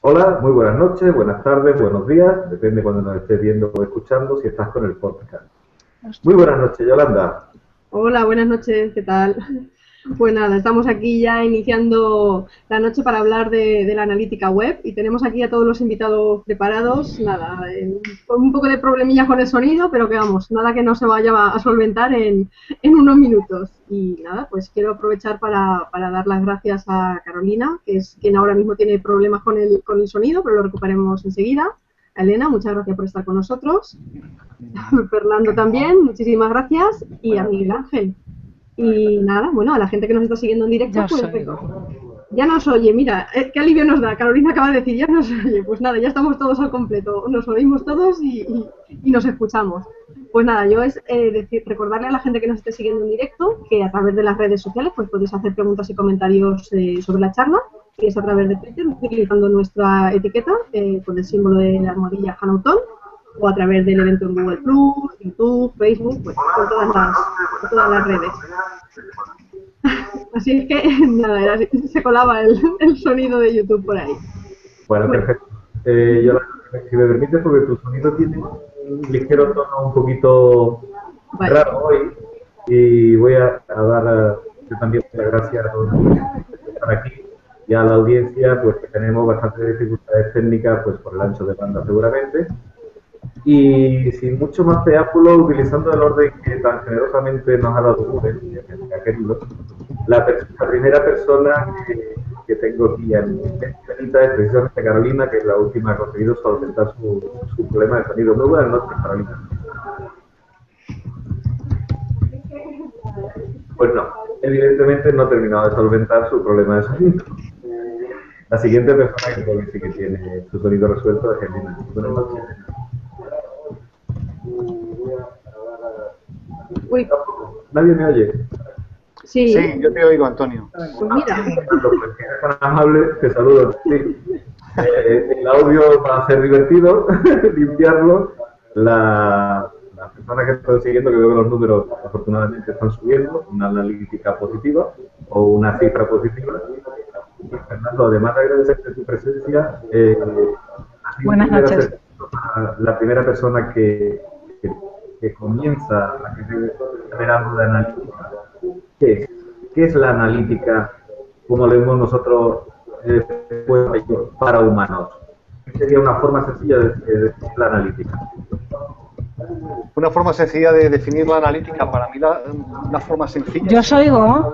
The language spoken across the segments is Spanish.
Hola, muy buenas noches, buenas tardes, buenos días, depende cuando nos estés viendo o escuchando, si estás con el podcast. Muy buenas noches, Yolanda. Hola, buenas noches, ¿qué tal? Pues nada, estamos aquí ya iniciando la noche para hablar de la analítica web y tenemos aquí a todos los invitados preparados. Nada, con un poco de problemillas con el sonido, pero que vamos, nada que no se vaya a solventar en unos minutos. Y nada, pues quiero aprovechar para dar las gracias a Carolina, que es quien ahora mismo tiene problemas con el sonido, pero lo recuperemos enseguida. A Elena, muchas gracias por estar con nosotros. Fernando también, muchísimas gracias. Y a Miguel Ángel. Y nada, bueno, a la gente que nos está siguiendo en directo, Ya os pues oigo. ya nos oye, mira, qué alivio nos da. Carolina acaba de decir, ya nos oye. Pues nada, ya estamos todos al completo, nos oímos todos y nos escuchamos. Pues nada, yo es recordarle a la gente que nos esté siguiendo en directo que a través de las redes sociales pues podéis hacer preguntas y comentarios sobre la charla, y es a través de Twitter utilizando nuestra etiqueta con el símbolo de la almohadilla Hanauton, o a través del evento en Google Plus, YouTube, Facebook, pues por todas las redes. Así es que nada, se colaba el sonido de YouTube por ahí. Bueno, Bueno, perfecto. Yolanda, si me permites, porque tu sonido tiene un ligero tono un poquito vaya. raro hoy, y voy a dar yo también las gracias a todos los que están aquí y a la audiencia, pues que tenemos bastantes dificultades técnicas pues por el ancho de banda seguramente. Y sin mucho más preámbulo, utilizando el orden que tan generosamente nos ha dado Google, que ha querido, la primera persona que tengo aquí en mi lista es precisamente Carolina, que es la última que ha conseguido solventar su problema de sonido. Muy buenas noches, Carolina. Pues no, evidentemente no ha terminado de solventar su problema de sonido. La siguiente persona que creo que sí que tiene su sonido resuelto es Elena. Buenas noches. Uy, Nadie me oye. sí, Sí, yo te oigo, Antonio. pues mira, Pues que eres tan amable, te saludo. Sí. El audio va a ser divertido, limpiarlo. Las personas que están siguiendo, que veo que los números afortunadamente están subiendo, una analítica positiva o una cifra positiva. Y Fernando, además de agradecerte tu presencia, has sido Buenas noches. la primera persona que comienza a querer saber algo de analítica. ¿Qué es? ¿Qué es la analítica, como le vemos nosotros, pues, para humanos? ¿Qué sería una forma sencilla de definir la analítica? Una forma sencilla de definir la analítica, para mí una forma sencilla Yo es os oigo.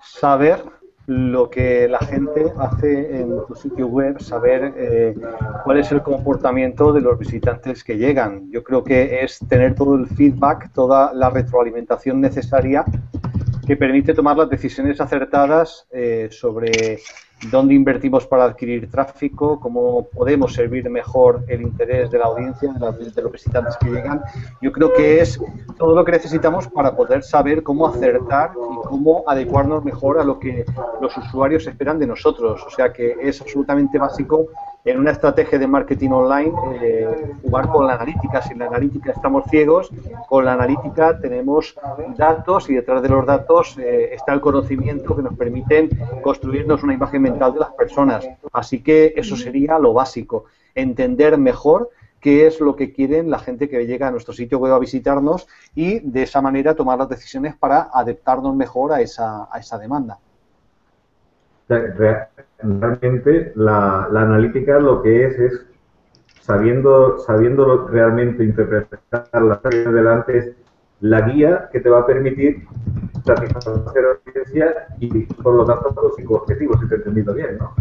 saber lo que la gente hace en tu sitio web, saber cuál es el comportamiento de los visitantes que llegan. Yo creo que es tener todo el feedback, toda la retroalimentación necesaria que permite tomar las decisiones acertadas sobre dónde invertimos para adquirir tráfico, cómo podemos servir mejor el interés de la audiencia, de los visitantes que llegan. Yo creo que es todo lo que necesitamos para poder saber cómo acertar y cómo adecuarnos mejor a lo que los usuarios esperan de nosotros. O sea que es absolutamente básico en una estrategia de marketing online jugar con la analítica. Si en la analítica estamos ciegos, con la analítica tenemos datos y detrás de los datos está el conocimiento que nos permiten construirnos una imagen mental de las personas. Así que eso sería lo básico, entender mejor qué es lo que quieren la gente que llega a nuestro sitio web a visitarnos y de esa manera tomar las decisiones para adaptarnos mejor a esa demanda. Realmente la analítica lo que es sabiendo realmente interpretar la serie delante, es la guía que te va a permitir satisfacer la audiencia y por lo tanto conseguir objetivos, si te he entendido bien, ¿no?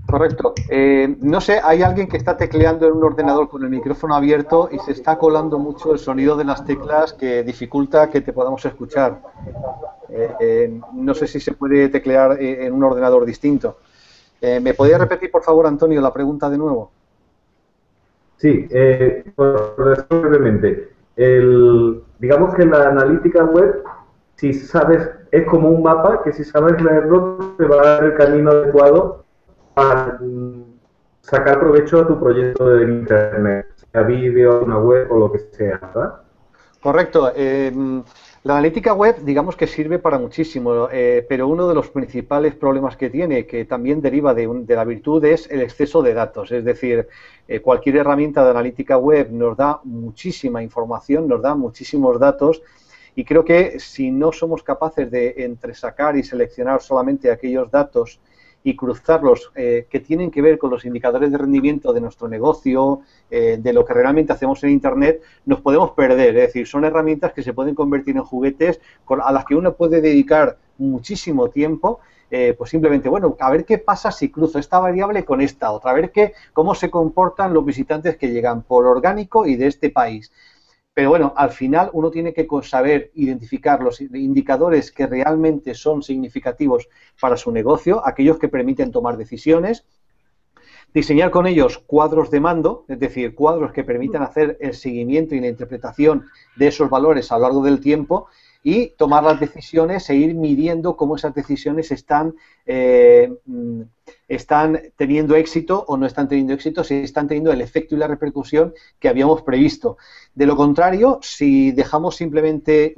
Correcto. No sé, hay alguien que está tecleando en un ordenador con el micrófono abierto y se está colando mucho el sonido de las teclas que dificulta que te podamos escuchar. No sé si se puede teclear en un ordenador distinto. ¿Me podría repetir, por favor, Antonio, la pregunta de nuevo? Sí, por decirlo brevemente, digamos que la analítica web, si sabes, es como un mapa que si sabes leerlo te va a dar el camino adecuado para sacar provecho a tu proyecto de internet, sea vídeo, una web o lo que sea, ¿verdad? Correcto. La analítica web, digamos que sirve para muchísimo, pero uno de los principales problemas que tiene, que también deriva de la virtud, es el exceso de datos. Es decir, cualquier herramienta de analítica web nos da muchísima información, nos da muchísimos datos, y creo que si no somos capaces de entresacar y seleccionar solamente aquellos datos y cruzarlos que tienen que ver con los indicadores de rendimiento de nuestro negocio, de lo que realmente hacemos en Internet, nos podemos perder. Es decir, son herramientas que se pueden convertir en juguetes a las que uno puede dedicar muchísimo tiempo, pues simplemente, bueno, a ver qué pasa si cruzo esta variable con esta otra, a ver cómo se comportan los visitantes que llegan por orgánico y de este país. Pero bueno, al final uno tiene que saber identificar los indicadores que realmente son significativos para su negocio, aquellos que permiten tomar decisiones, diseñar con ellos cuadros de mando, es decir, cuadros que permitan hacer el seguimiento y la interpretación de esos valores a lo largo del tiempo y tomar las decisiones e ir midiendo cómo esas decisiones están teniendo éxito o no están teniendo éxito, si están teniendo el efecto y la repercusión que habíamos previsto. De lo contrario, si dejamos simplemente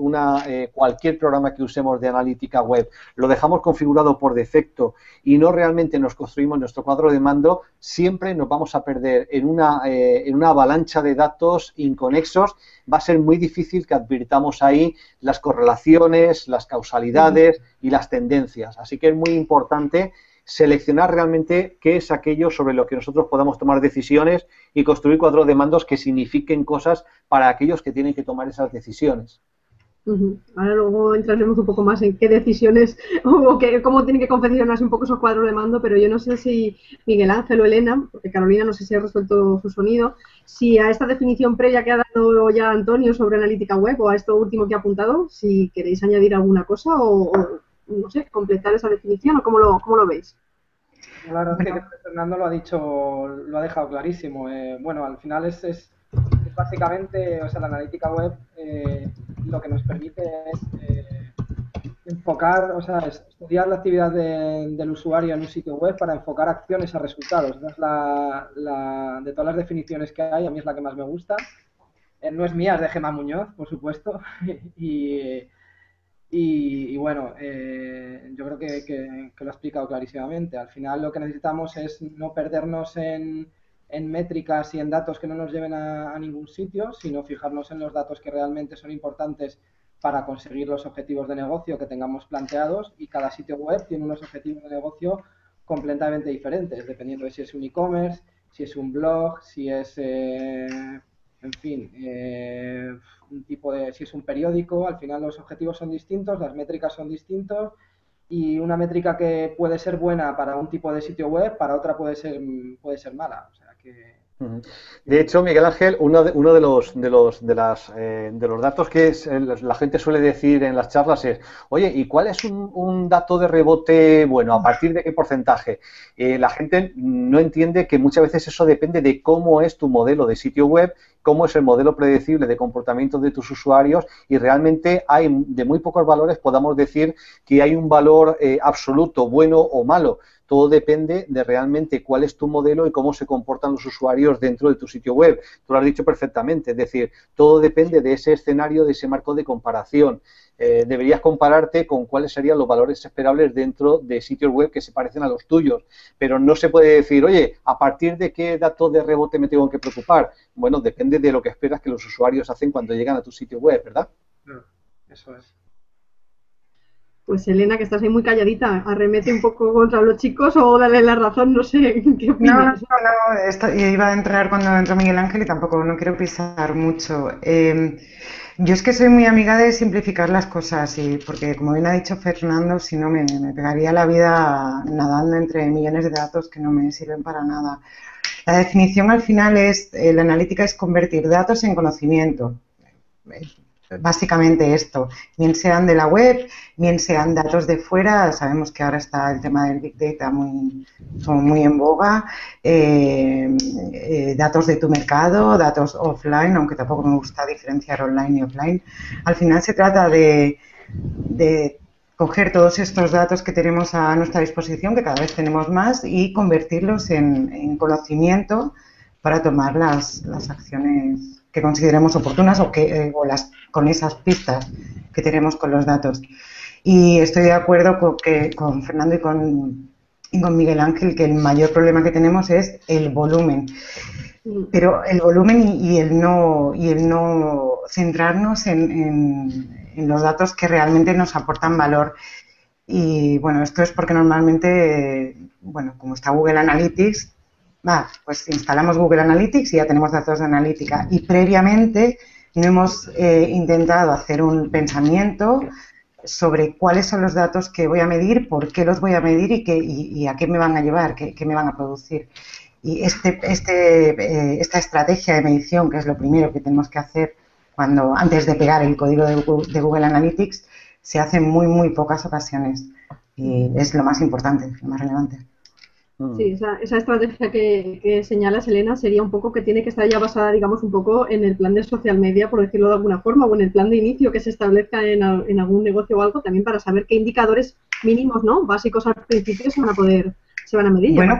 cualquier programa que usemos de analítica web, lo dejamos configurado por defecto y no realmente nos construimos nuestro cuadro de mando, siempre nos vamos a perder en una avalancha de datos inconexos. Va a ser muy difícil que advirtamos ahí las correlaciones, las causalidades y las tendencias. Así que es muy importante seleccionar realmente qué es aquello sobre lo que nosotros podamos tomar decisiones y construir cuadros de mandos que signifiquen cosas para aquellos que tienen que tomar esas decisiones. Ahora luego entraremos un poco más en qué decisiones o cómo tienen que confeccionarse un poco esos cuadros de mando, pero yo no sé si Miguel Ángel o Elena, porque Carolina no sé si ha resuelto su sonido, si a esta definición previa que ha dado ya Antonio sobre analítica web o a esto último que ha apuntado, si queréis añadir alguna cosa o no sé, completar esa definición o cómo lo veis. La verdad es que Fernando lo ha dejado clarísimo. Bueno, al final es básicamente, o sea, la analítica web lo que nos permite es enfocar, o sea, estudiar la actividad del usuario en un sitio web para enfocar acciones a resultados. Esa es de todas las definiciones que hay, a mí es la que más me gusta. No es mía, es de Gemma Muñoz, por supuesto, y bueno, yo creo que lo ha explicado clarísimamente. Al final lo que necesitamos es no perdernos en métricas y en datos que no nos lleven a ningún sitio, sino fijarnos en los datos que realmente son importantes para conseguir los objetivos de negocio que tengamos planteados, y cada sitio web tiene unos objetivos de negocio completamente diferentes, dependiendo de si es un e-commerce, si es un blog, si es... en fin, un tipo si es un periódico. Al final los objetivos son distintos, las métricas son distintos, y una métrica que puede ser buena para un tipo de sitio web, para otra puede ser mala. O sea que... De hecho, Miguel Ángel, uno de los datos que la gente suele decir en las charlas es, oye, ¿y cuál es un dato de rebote bueno? ¿A partir de qué porcentaje? La gente no entiende que muchas veces eso depende de cómo es tu modelo de sitio web, cómo es el modelo predecible de comportamiento de tus usuarios, y realmente hay de muy pocos valores podamos decir que hay un valor absoluto, bueno o malo. Todo depende de realmente cuál es tu modelo y cómo se comportan los usuarios dentro de tu sitio web. Tú lo has dicho perfectamente, es decir, todo depende de ese escenario, de ese marco de comparación. Deberías compararte con cuáles serían los valores esperables dentro de sitios web que se parecen a los tuyos, pero no se puede decir, oye, ¿a partir de qué dato de rebote me tengo que preocupar? Bueno, depende de lo que esperas que los usuarios hacen cuando llegan a tu sitio web, ¿verdad? Eso es. Pues Elena, que estás ahí muy calladita, arremete un poco contra los chicos o dale la razón, no sé, ¿qué opinas? No, iba a entrar cuando entró Miguel Ángel y tampoco, no quiero pisar mucho. Yo es que soy muy amiga de simplificar las cosas, y porque como bien ha dicho Fernando, si no me pegaría la vida nadando entre millones de datos que no me sirven para nada. La definición al final es, la analítica es convertir datos en conocimiento. Básicamente esto, bien sean de la web, bien sean datos de fuera. Sabemos que ahora está el tema del Big Data muy en boga, datos de tu mercado, datos offline, aunque tampoco me gusta diferenciar online y offline. Al final se trata de coger todos estos datos que tenemos a nuestra disposición, que cada vez tenemos más, y convertirlos en conocimiento para tomar las acciones que consideremos oportunas con esas pistas que tenemos con los datos. Y estoy de acuerdo con Fernando y con Miguel Ángel que el mayor problema que tenemos es el volumen. Pero el volumen y el no centrarnos en los datos que realmente nos aportan valor. Y bueno, esto es porque normalmente, bueno, como está Google Analytics, pues instalamos Google Analytics y ya tenemos datos de analítica. Y previamente no hemos intentado hacer un pensamiento sobre cuáles son los datos que voy a medir, por qué los voy a medir y a qué me van a llevar, qué me van a producir. Y esta estrategia de medición, que es lo primero que tenemos que hacer antes de pegar el código de Google Analytics, se hace en muy pocas ocasiones. Y es lo más importante, lo más relevante. Sí, esa estrategia que señalas, Elena, sería un poco que tiene que estar ya basada, digamos, un poco en el plan de social media, por decirlo de alguna forma, o en el plan de inicio que se establezca en algún negocio o algo, también para saber qué indicadores mínimos, ¿no?, básicos al principio se van a medir. Bueno,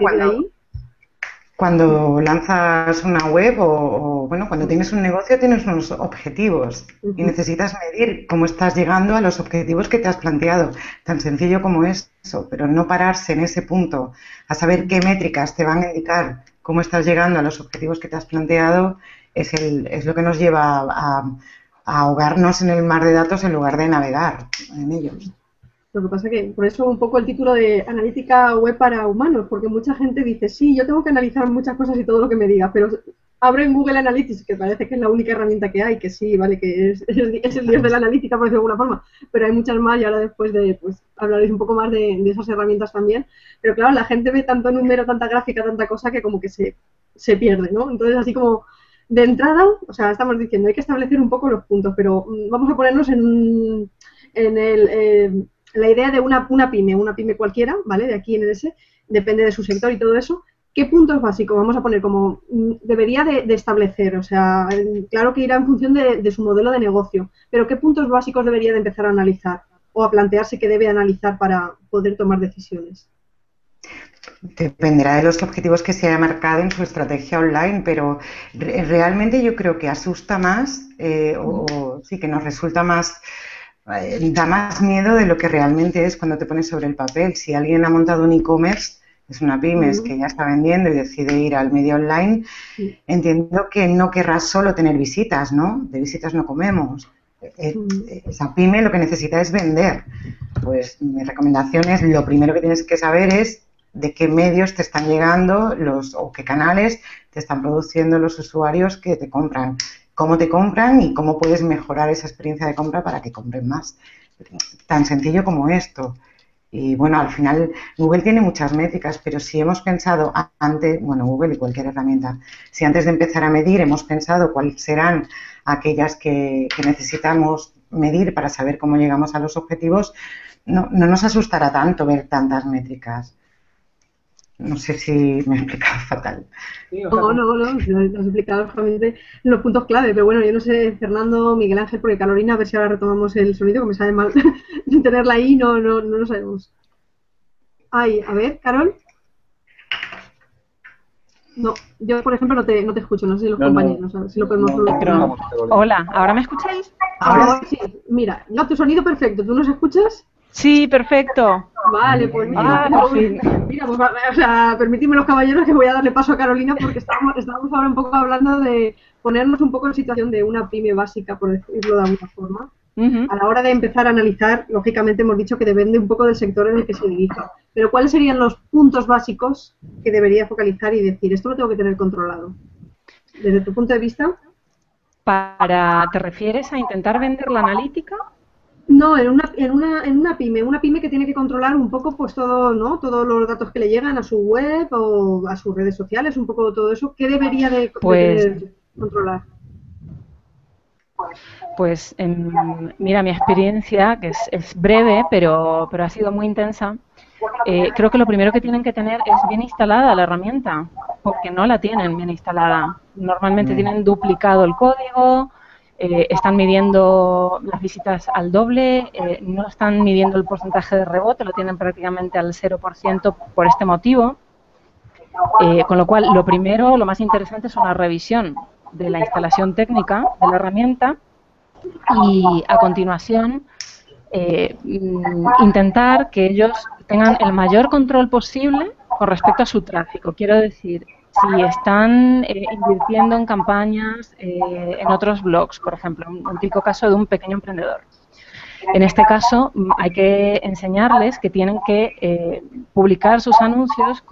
cuando lanzas una web o cuando tienes un negocio tienes unos objetivos y necesitas medir cómo estás llegando a los objetivos que te has planteado. Tan sencillo como eso, pero no pararse en ese punto a saber qué métricas te van a indicar cómo estás llegando a los objetivos que te has planteado es lo que nos lleva a ahogarnos en el mar de datos en lugar de navegar en ellos. Lo que pasa que, por eso un poco el título de analítica web para humanos, porque mucha gente dice, sí, yo tengo que analizar muchas cosas y todo lo que me diga, pero abro en Google Analytics, que parece que es la única herramienta que hay, que sí, vale, que es el dios de la analítica, por decirlo de alguna forma, pero hay muchas más y ahora después hablaréis un poco más de esas herramientas también. Pero claro, la gente ve tanto número, tanta gráfica, tanta cosa que como que se pierde, ¿no? Entonces, así como de entrada, o sea, estamos diciendo, hay que establecer un poco los puntos, pero vamos a ponernos la idea de una pyme cualquiera, ¿vale? De aquí en ese, depende de su sector y todo eso. ¿Qué puntos básicos vamos a poner como debería de establecer? O sea, claro que irá en función de su modelo de negocio, pero ¿qué puntos básicos debería de empezar a analizar o a plantearse que debe analizar para poder tomar decisiones? Dependerá de los objetivos que se haya marcado en su estrategia online, pero realmente yo creo que asusta más sí que nos resulta más... da más miedo de lo que realmente es cuando te pones sobre el papel. Si alguien ha montado un e-commerce, es una pyme que ya está vendiendo y decide ir al medio online, entiendo que no querrá solo tener visitas, ¿no? De visitas no comemos. Esa pyme lo que necesita es vender. Pues mi recomendación es, lo primero que tienes que saber es de qué medios te están llegando o qué canales te están produciendo los usuarios que te compran. Cómo te compran y cómo puedes mejorar esa experiencia de compra para que compren más. Tan sencillo como esto. Y bueno, al final Google tiene muchas métricas, pero si hemos pensado antes, bueno, Google y cualquier herramienta, si antes de empezar a medir hemos pensado cuáles serán aquellas que necesitamos medir para saber cómo llegamos a los objetivos, no nos asustará tanto ver tantas métricas. No sé si me he explicado fatal. Sí, o sea, no, lo has explicado realmente los puntos clave, pero bueno, yo no sé, Fernando, Miguel Ángel, porque Carolina, a ver si ahora retomamos el sonido, que me sabe mal sin tenerla ahí, no lo sabemos. Ay, a ver, Carol. No, yo por ejemplo no te escucho, no sé si los compañeros, a ver si lo podemos solucionar. Hola, ¿ahora me escucháis? Ahora sí, mira, no, tu sonido perfecto, ¿tú nos escuchas? Sí, perfecto. Vale, pues mira, pues, o sea, permitidme los caballeros que voy a darle paso a Carolina porque estábamos ahora un poco hablando de ponernos un poco en situación de una pyme básica, por decirlo de alguna forma. A la hora de empezar a analizar, lógicamente hemos dicho que depende un poco del sector en el que se dirija. Pero ¿cuáles serían los puntos básicos que debería focalizar y decir, esto lo tengo que tener controlado? Desde tu punto de vista. ¿Te refieres a intentar vender la analítica? No, en una pyme que tiene que controlar un poco pues todo, ¿no? Todos los datos que le llegan a su web o a sus redes sociales, un poco todo eso, ¿qué debería de controlar? Pues mira, mi experiencia, que es breve, pero ha sido muy intensa, creo que lo primero que tienen que tener es bien instalada la herramienta, porque no la tienen bien instalada. Normalmente tienen duplicado el código, están midiendo las visitas al doble, no están midiendo el porcentaje de rebote, lo tienen prácticamente al 0% por este motivo. Con lo cual, lo primero, lo más interesante es una revisión. de la instalación técnica de la herramienta y a continuación intentar que ellos tengan el mayor control posible con respecto a su tráfico. Quiero decir, si están invirtiendo en campañas en otros blogs, por ejemplo, un típico caso de un pequeño emprendedor. En este caso, hay que enseñarles que tienen que publicar sus anuncios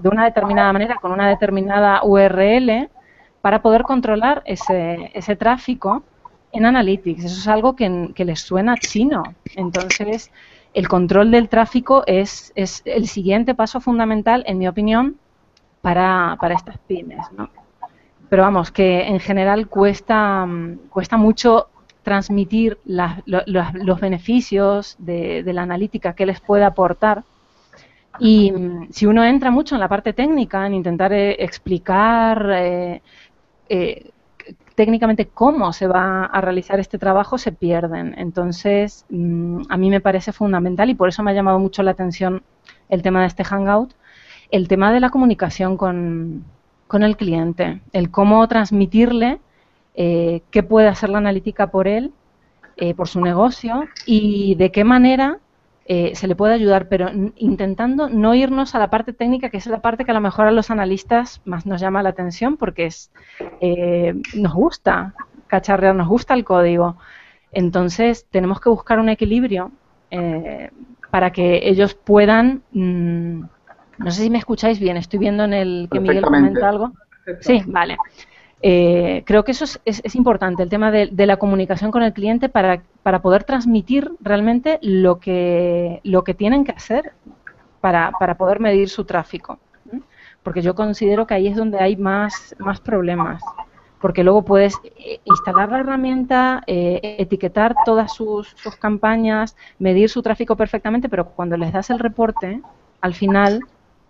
de una determinada manera, con una determinada URL, para poder controlar ese tráfico en Analytics. Eso es algo que les suena chino. Entonces, el control del tráfico es el siguiente paso fundamental, en mi opinión, para estas pymes, ¿no? Pero vamos, que en general cuesta mucho transmitir los beneficios de la analítica que les puede aportar. Y si uno entra mucho en la parte técnica, en intentar explicar técnicamente cómo se va a realizar este trabajo, se pierden. Entonces, a mí me parece fundamental y por eso me ha llamado mucho la atención el tema de este Hangout, el tema de la comunicación con el cliente, el cómo transmitirle qué puede hacer la analítica por él, por su negocio y de qué manera se le puede ayudar, pero intentando no irnos a la parte técnica, que es la parte que a lo mejor a los analistas más nos llama la atención porque nos gusta cacharrear, nos gusta el código. Entonces tenemos que buscar un equilibrio para que ellos puedan... no sé si me escucháis bien, estoy viendo en el que Miguel comenta algo. Sí, vale. Creo que eso es importante, el tema de la comunicación con el cliente para poder transmitir realmente lo que tienen que hacer para poder medir su tráfico. Porque yo considero que ahí es donde hay más problemas. Porque luego puedes instalar la herramienta, etiquetar todas sus campañas, medir su tráfico perfectamente, pero cuando les das el reporte, al final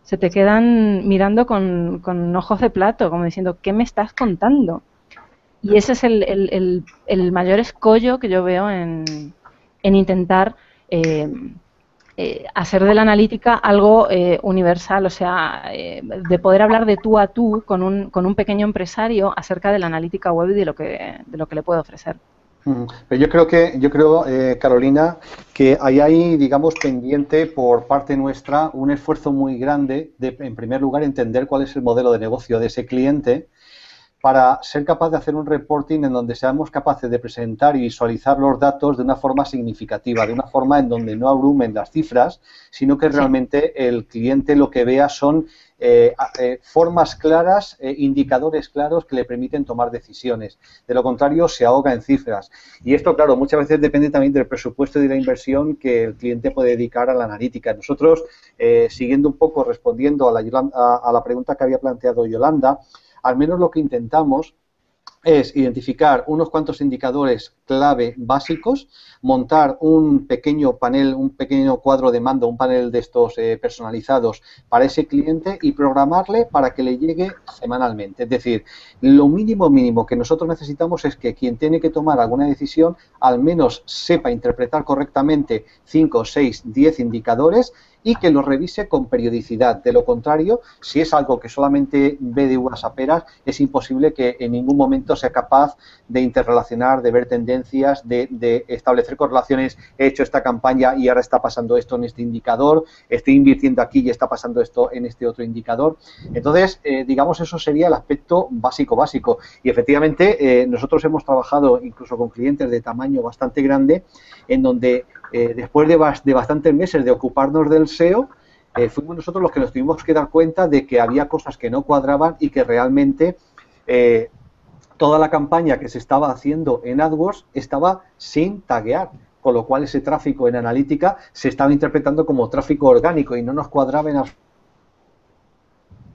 se te quedan mirando con ojos de plato, como diciendo, ¿qué me estás contando? Y ese es el mayor escollo que yo veo en intentar hacer de la analítica algo universal, o sea, de poder hablar de tú a tú con un pequeño empresario acerca de la analítica web y de lo que le puede ofrecer. Pero yo creo, Carolina, que ahí hay, digamos, pendiente por parte nuestra un esfuerzo muy grande de, en primer lugar, entender cuál es el modelo de negocio de ese cliente para ser capaz de hacer un reporting en donde seamos capaces de presentar y visualizar los datos de una forma significativa, de una forma en donde no abrumen las cifras, sino que realmente el cliente lo que vea son formas claras, indicadores claros que le permiten tomar decisiones. De lo contrario, se ahoga en cifras. Y esto, claro, muchas veces depende también del presupuesto y de la inversión que el cliente puede dedicar a la analítica. Nosotros, siguiendo un poco, respondiendo a la pregunta que había planteado Yolanda, al menos lo que intentamos es identificar unos cuantos indicadores clave básicos, montar un pequeño panel, un pequeño cuadro de mando, un panel de estos personalizados para ese cliente y programarle para que le llegue semanalmente. Es decir, lo mínimo que nosotros necesitamos es que quien tiene que tomar alguna decisión al menos sepa interpretar correctamente 5, 6, 10 indicadores y que los revise con periodicidad. De lo contrario, si es algo que solamente ve de uvas a peras, es imposible que en ningún momento sea capaz de interrelacionar, de ver tendencias, de establecer correlaciones. He hecho esta campaña y ahora está pasando esto en este indicador, estoy invirtiendo aquí y está pasando esto en este otro indicador. Entonces, digamos, eso sería el aspecto básico. Y efectivamente, nosotros hemos trabajado incluso con clientes de tamaño bastante grande, en donde después de bastantes meses de ocuparnos del SEO, fuimos nosotros los que nos tuvimos que dar cuenta de que había cosas que no cuadraban y que realmente toda la campaña que se estaba haciendo en AdWords estaba sin taguear, con lo cual ese tráfico en analítica se estaba interpretando como tráfico orgánico y no nos cuadraba en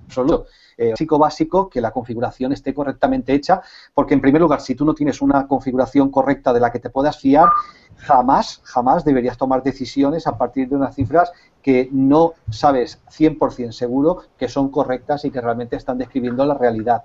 absoluto. Básico, que la configuración esté correctamente hecha, porque en primer lugar, si tú no tienes una configuración correcta de la que te puedas fiar, jamás deberías tomar decisiones a partir de unas cifras que no sabes 100% seguro que son correctas y que realmente están describiendo la realidad.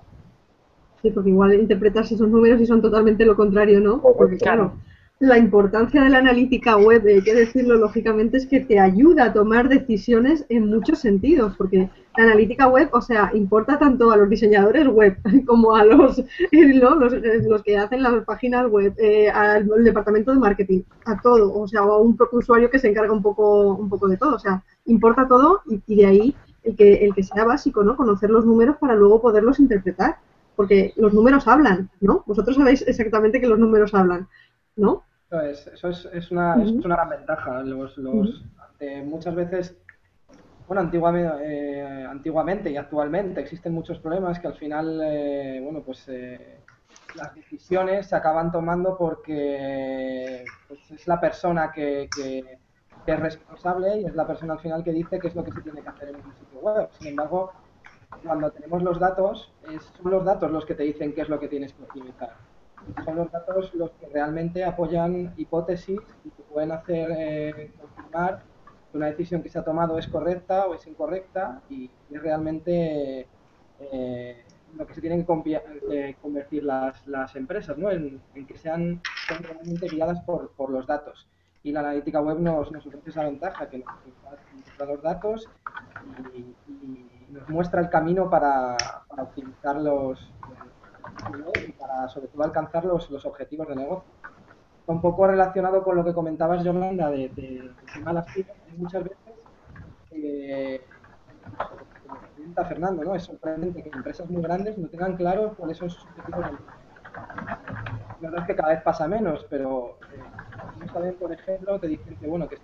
Sí, porque igual interpretas esos números y son totalmente lo contrario, ¿no? Porque claro, la importancia de la analítica web, hay que decirlo lógicamente, es que te ayuda a tomar decisiones en muchos sentidos, porque la analítica web, o sea, importa tanto a los diseñadores web como a ¿no? los que hacen las páginas web, al departamento de marketing, a todo, o sea, o a un propio usuario que se encarga un poco de todo, o sea, importa todo y de ahí el que sea básico, ¿no? Conocer los números para luego poderlos interpretar, porque los números hablan, ¿no? Vosotros sabéis exactamente que los números hablan, ¿no? Es una gran ventaja. Muchas veces, bueno, antiguamente y actualmente existen muchos problemas que al final, las decisiones se acaban tomando porque pues, es la persona que es responsable y es la persona al final que dice qué es lo que se tiene que hacer en un sitio web. Sin embargo, cuando tenemos los datos, son los datos los que te dicen qué es lo que tienes que optimizar. Son los datos los que realmente apoyan hipótesis y te pueden hacer confirmar que una decisión que se ha tomado es correcta o es incorrecta y es realmente lo que se tienen que convertir las empresas, ¿no? En que sean realmente guiadas por los datos. Y la analítica web nos ofrece esa ventaja, que nos da los datos y nos muestra el camino para optimizar y para sobre todo alcanzar los objetivos de negocio. Está un poco relacionado con lo que comentabas, Yolanda, del tema de las pymes. Muchas veces, como comenta Fernando, ¿no? Es sorprendente que empresas muy grandes no tengan claro cuáles son sus objetivos de negocio. La verdad es que cada vez pasa menos, pero no saben, por ejemplo, te dicen que bueno, que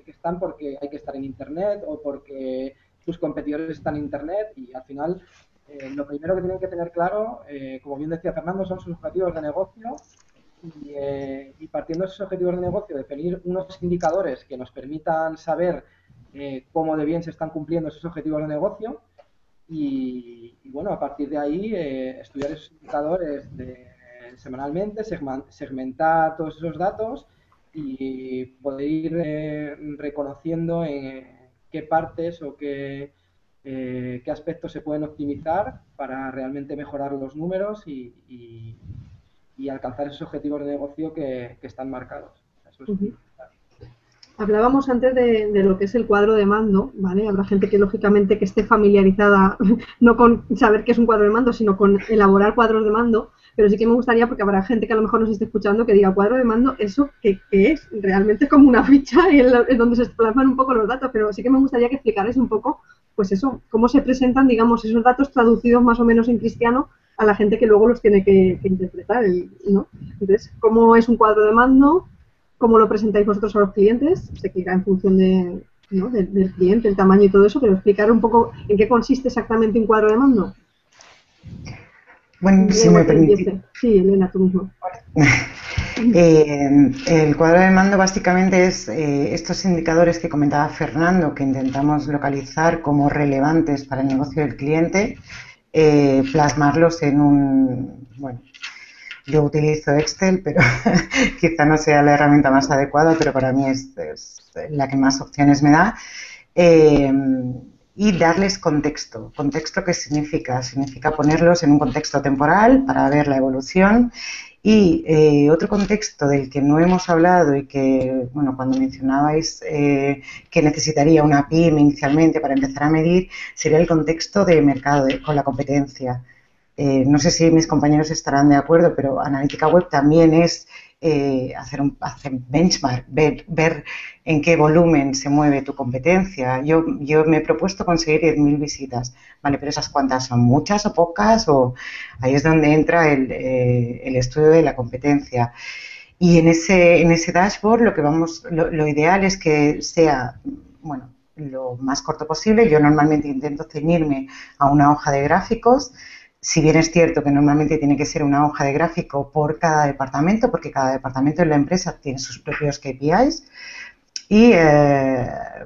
están porque hay que estar en Internet o porque sus competidores están en Internet y al final lo primero que tienen que tener claro, como bien decía Fernando, son sus objetivos de negocio y partiendo de esos objetivos de negocio, definir unos indicadores que nos permitan saber cómo de bien se están cumpliendo esos objetivos de negocio y bueno, a partir de ahí estudiar esos indicadores semanalmente, segmentar todos esos datos y poder ir reconociendo qué partes o qué aspectos se pueden optimizar para realmente mejorar los números y alcanzar esos objetivos de negocio que están marcados. Eso es Hablábamos antes de lo que es el cuadro de mando, ¿vale? Habrá gente que lógicamente que esté familiarizada no con saber qué es un cuadro de mando, sino con elaborar cuadros de mando, pero sí que me gustaría, porque habrá gente que a lo mejor nos esté escuchando, que diga cuadro de mando, ¿eso qué es? Realmente como una ficha en donde se plasman un poco los datos, pero sí que me gustaría que explicarais un poco, pues eso, cómo se presentan, digamos, esos datos traducidos más o menos en cristiano a la gente que luego los tiene que interpretar, ¿no? Entonces, ¿cómo es un cuadro de mando? ¿Cómo lo presentáis vosotros a los clientes? Sé que irá en función ¿no? del cliente, el tamaño y todo eso, pero explicar un poco en qué consiste exactamente un cuadro de mando. Bueno, si me permite. Sí, Elena, tú mismo. El cuadro de mando básicamente es estos indicadores que comentaba Fernando, que intentamos localizar como relevantes para el negocio del cliente, plasmarlos en un... Bueno, yo utilizo Excel, pero quizá no sea la herramienta más adecuada, pero para mí es la que más opciones me da. Y darles contexto. ¿Contexto qué significa? Significa ponerlos en un contexto temporal para ver la evolución y otro contexto del que no hemos hablado y que, bueno, cuando mencionabais que necesitaría una PYME inicialmente para empezar a medir, sería el contexto de mercado con la competencia. No sé si mis compañeros estarán de acuerdo, pero analítica web también es hacer benchmark, ver en qué volumen se mueve tu competencia. Yo me he propuesto conseguir 10.000 visitas, ¿vale? Pero esas cuántas son, muchas o pocas, o ahí es donde entra el estudio de la competencia. Y en ese dashboard lo ideal es que sea, bueno, lo más corto posible. Yo normalmente intento ceñirme a una hoja de gráficos. Si bien es cierto que normalmente tiene que ser una hoja de gráfico por cada departamento, porque cada departamento de la empresa tiene sus propios KPIs y,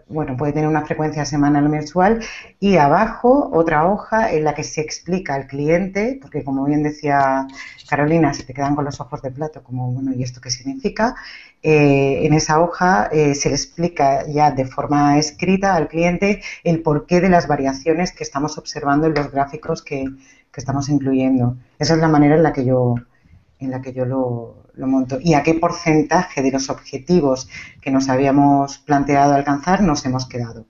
bueno, puede tener una frecuencia semanal o mensual y abajo otra hoja en la que se explica al cliente, porque como bien decía Carolina, se te quedan con los ojos de plato, como, bueno, ¿y esto qué significa? En esa hoja se le explica ya de forma escrita al cliente el porqué de las variaciones que estamos observando en los gráficos que estamos incluyendo. Esa es la manera en la que yo lo monto. ¿Y a qué porcentaje de los objetivos que nos habíamos planteado alcanzar nos hemos quedado?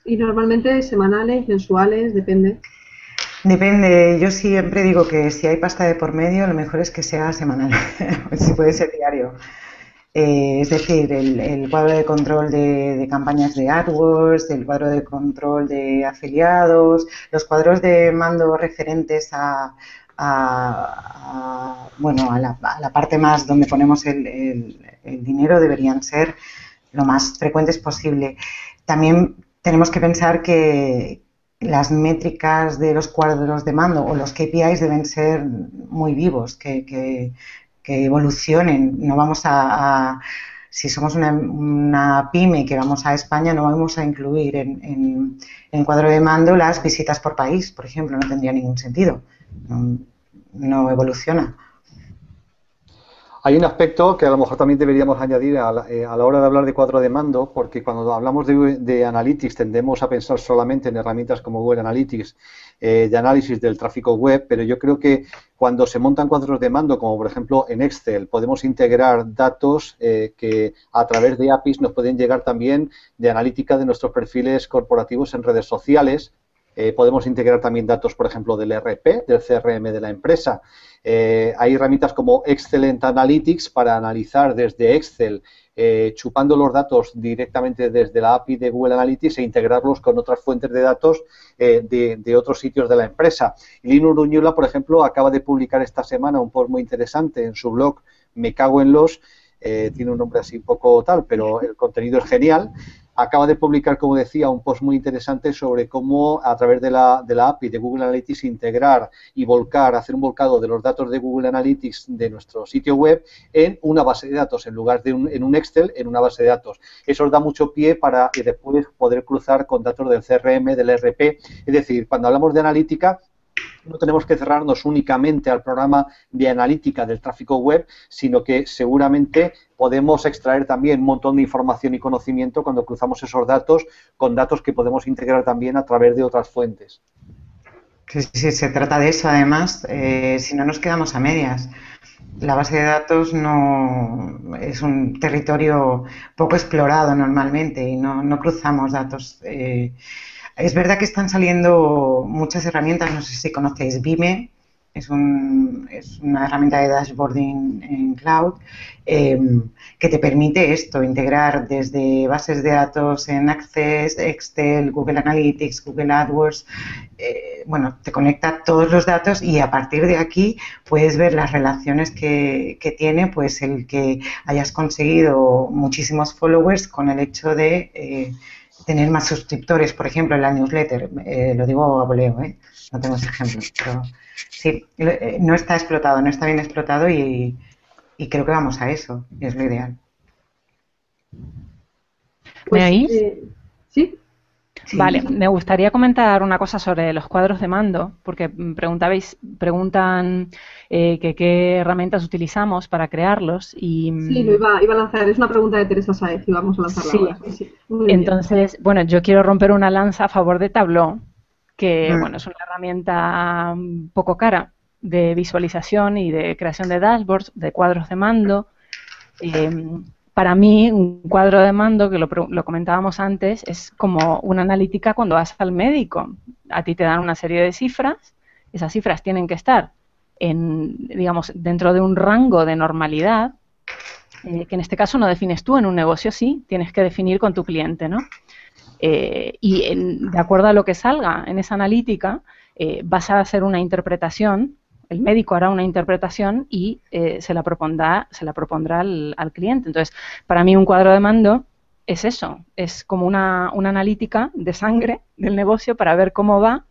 Y normalmente semanales, mensuales, depende. Depende, yo siempre digo que si hay pasta de por medio, lo mejor es que sea semanal, si puede ser diario. Es decir, el cuadro de control de campañas de AdWords, el cuadro de control de afiliados, los cuadros de mando referentes bueno, a la parte más donde ponemos el dinero deberían ser lo más frecuentes posible. También tenemos que pensar que las métricas de los cuadros de mando o los KPIs deben ser muy vivos, que evolucionen. No vamos si somos una pyme que vamos a España, no vamos a incluir en cuadro de mando las visitas por país, por ejemplo, no tendría ningún sentido. No evoluciona. Hay un aspecto que a lo mejor también deberíamos añadir a la hora de hablar de cuadro de mando, porque cuando hablamos de Analytics tendemos a pensar solamente en herramientas como Google Analytics, de análisis del tráfico web, pero yo creo que cuando se montan cuadros de mando, como por ejemplo en Excel, podemos integrar datos que a través de APIs nos pueden llegar también de analítica de nuestros perfiles corporativos en redes sociales. Podemos integrar también datos, por ejemplo, del ERP, del CRM de la empresa. Hay herramientas como Excellent Analytics para analizar desde Excel, chupando los datos directamente desde la API de Google Analytics e integrarlos con otras fuentes de datos de otros sitios de la empresa. Lino Uruñuela, por ejemplo, acaba de publicar esta semana un post muy interesante en su blog Me Cago en Los, tiene un nombre así un poco tal, pero el contenido es genial. Acaba de publicar, como decía, un post muy interesante sobre cómo a través de la API de Google Analytics integrar y hacer un volcado de los datos de Google Analytics de nuestro sitio web en una base de datos, en lugar de en un Excel, en una base de datos. Eso os da mucho pie para después poder cruzar con datos del CRM, del ERP. Es decir, cuando hablamos de analítica, no tenemos que cerrarnos únicamente al programa de analítica del tráfico web, sino que seguramente podemos extraer también un montón de información y conocimiento cuando cruzamos esos datos con datos que podemos integrar también a través de otras fuentes. Sí, sí, se trata de eso. Además, si no nos quedamos a medias. La base de datos no es un territorio poco explorado normalmente y no cruzamos datos. Es verdad que están saliendo muchas herramientas, no sé si conocéis Vime, es una herramienta de dashboarding en cloud que te permite esto, integrar desde bases de datos en Access, Excel, Google Analytics, Google AdWords, bueno, te conecta todos los datos y a partir de aquí puedes ver las relaciones que tiene pues el que hayas conseguido muchísimos followers con el hecho de tener más suscriptores, por ejemplo, en la newsletter. Lo digo a voleo, no tengo ese ejemplo. Pero sí, no está explotado, no está bien explotado y creo que vamos a eso, y es lo ideal. Pues, ¿Me oís? ¿sí? Sí. Vale, me gustaría comentar una cosa sobre los cuadros de mando, porque preguntan qué herramientas utilizamos para crearlos y Sí, lo iba a lanzar, es una pregunta de Teresa Saez y vamos a lanzarla sí. ahora. Sí, muy bien. Entonces, bueno, yo quiero romper una lanza a favor de Tableau, que bueno, es una herramienta un poco cara de visualización y de creación de dashboards, de cuadros de mando. Para mí, un cuadro de mando, que lo comentábamos antes, es como una analítica cuando vas al médico. A ti te dan una serie de cifras, esas cifras tienen que estar digamos, dentro de un rango de normalidad, que en este caso no defines tú, en un negocio sí, tienes que definir con tu cliente, ¿no? De acuerdo a lo que salga en esa analítica, vas a hacer una interpretación. El médico hará una interpretación y se la propondrá al cliente. Entonces, para mí un cuadro de mando es eso, es como una analítica de sangre del negocio para ver cómo va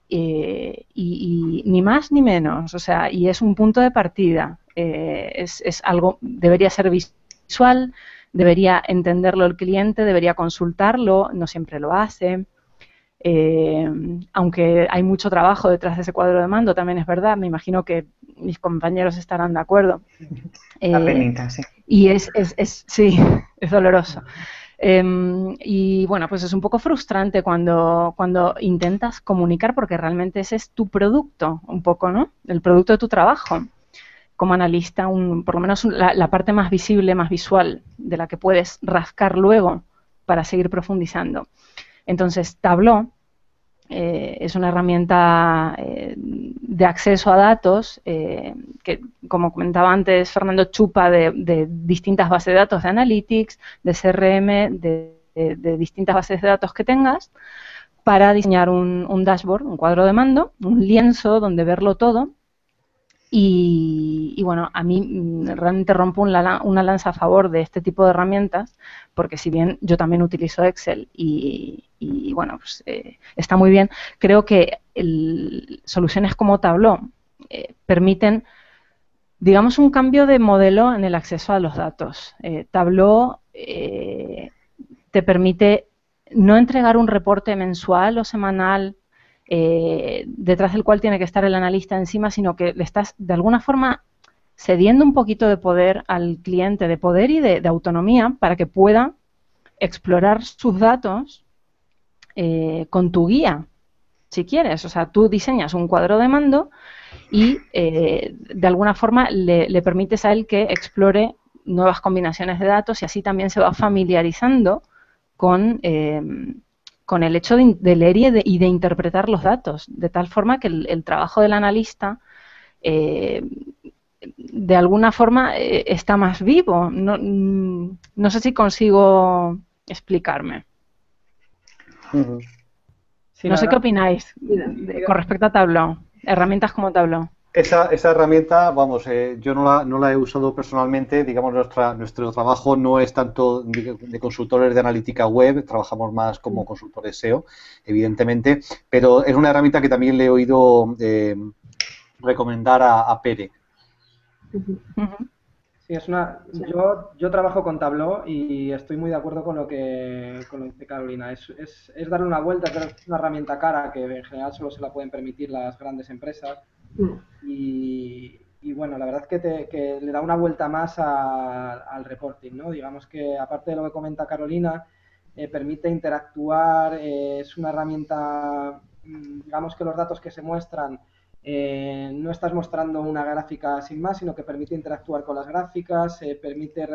y ni más ni menos. O sea, y es un punto de partida. Es algo, debería ser visual, debería entenderlo el cliente, debería consultarlo, no siempre lo hace. Aunque hay mucho trabajo detrás de ese cuadro de mando, también es verdad, me imagino que mis compañeros estarán de acuerdo. La penita, sí. Y sí, es doloroso. Y bueno, pues es un poco frustrante cuando intentas comunicar, porque realmente ese es tu producto, un poco, ¿no? El producto de tu trabajo como analista, por lo menos la parte más visible, más visual, de la que puedes rascar luego para seguir profundizando. Entonces, Tableau es una herramienta de acceso a datos que, como comentaba antes Fernando, chupa de distintas bases de datos de Analytics, de CRM, de distintas bases de datos que tengas, para diseñar un dashboard, un cuadro de mando, un lienzo donde verlo todo. Y bueno, a mí realmente rompo una lanza a favor de este tipo de herramientas, porque si bien yo también utilizo Excel y bueno, pues está muy bien, creo que soluciones como Tableau permiten, digamos, un cambio de modelo en el acceso a los datos. Tableau te permite no entregar un reporte mensual o semanal detrás del cual tiene que estar el analista encima, sino que le estás de alguna forma cediendo un poquito de poder al cliente, de poder y de autonomía para que pueda explorar sus datos con tu guía, si quieres. O sea, tú diseñas un cuadro de mando y de alguna forma le permites a él que explore nuevas combinaciones de datos y así también se va familiarizando con el hecho de leer y de interpretar los datos, de tal forma que el trabajo del analista de alguna forma está más vivo. No sé si consigo explicarme. Sí, No sé qué verdad. opináis con respecto a Tableau, herramientas como Tableau. Esa herramienta, vamos, yo no la he usado personalmente. Digamos, nuestro trabajo no es tanto de consultores de analítica web, trabajamos más como consultores SEO, evidentemente, pero es una herramienta que también le he oído recomendar a Pere. Sí, yo trabajo con Tableau y estoy muy de acuerdo con lo que dice Carolina. Es darle una vuelta, pero es una herramienta cara que en general solo se la pueden permitir las grandes empresas. Y bueno, la verdad es que le da una vuelta más al reporting, ¿no? Digamos que aparte de lo que comenta Carolina, permite interactuar, es una herramienta, digamos que los datos que se muestran, no estás mostrando una gráfica sin más, sino que permite interactuar con las gráficas, permite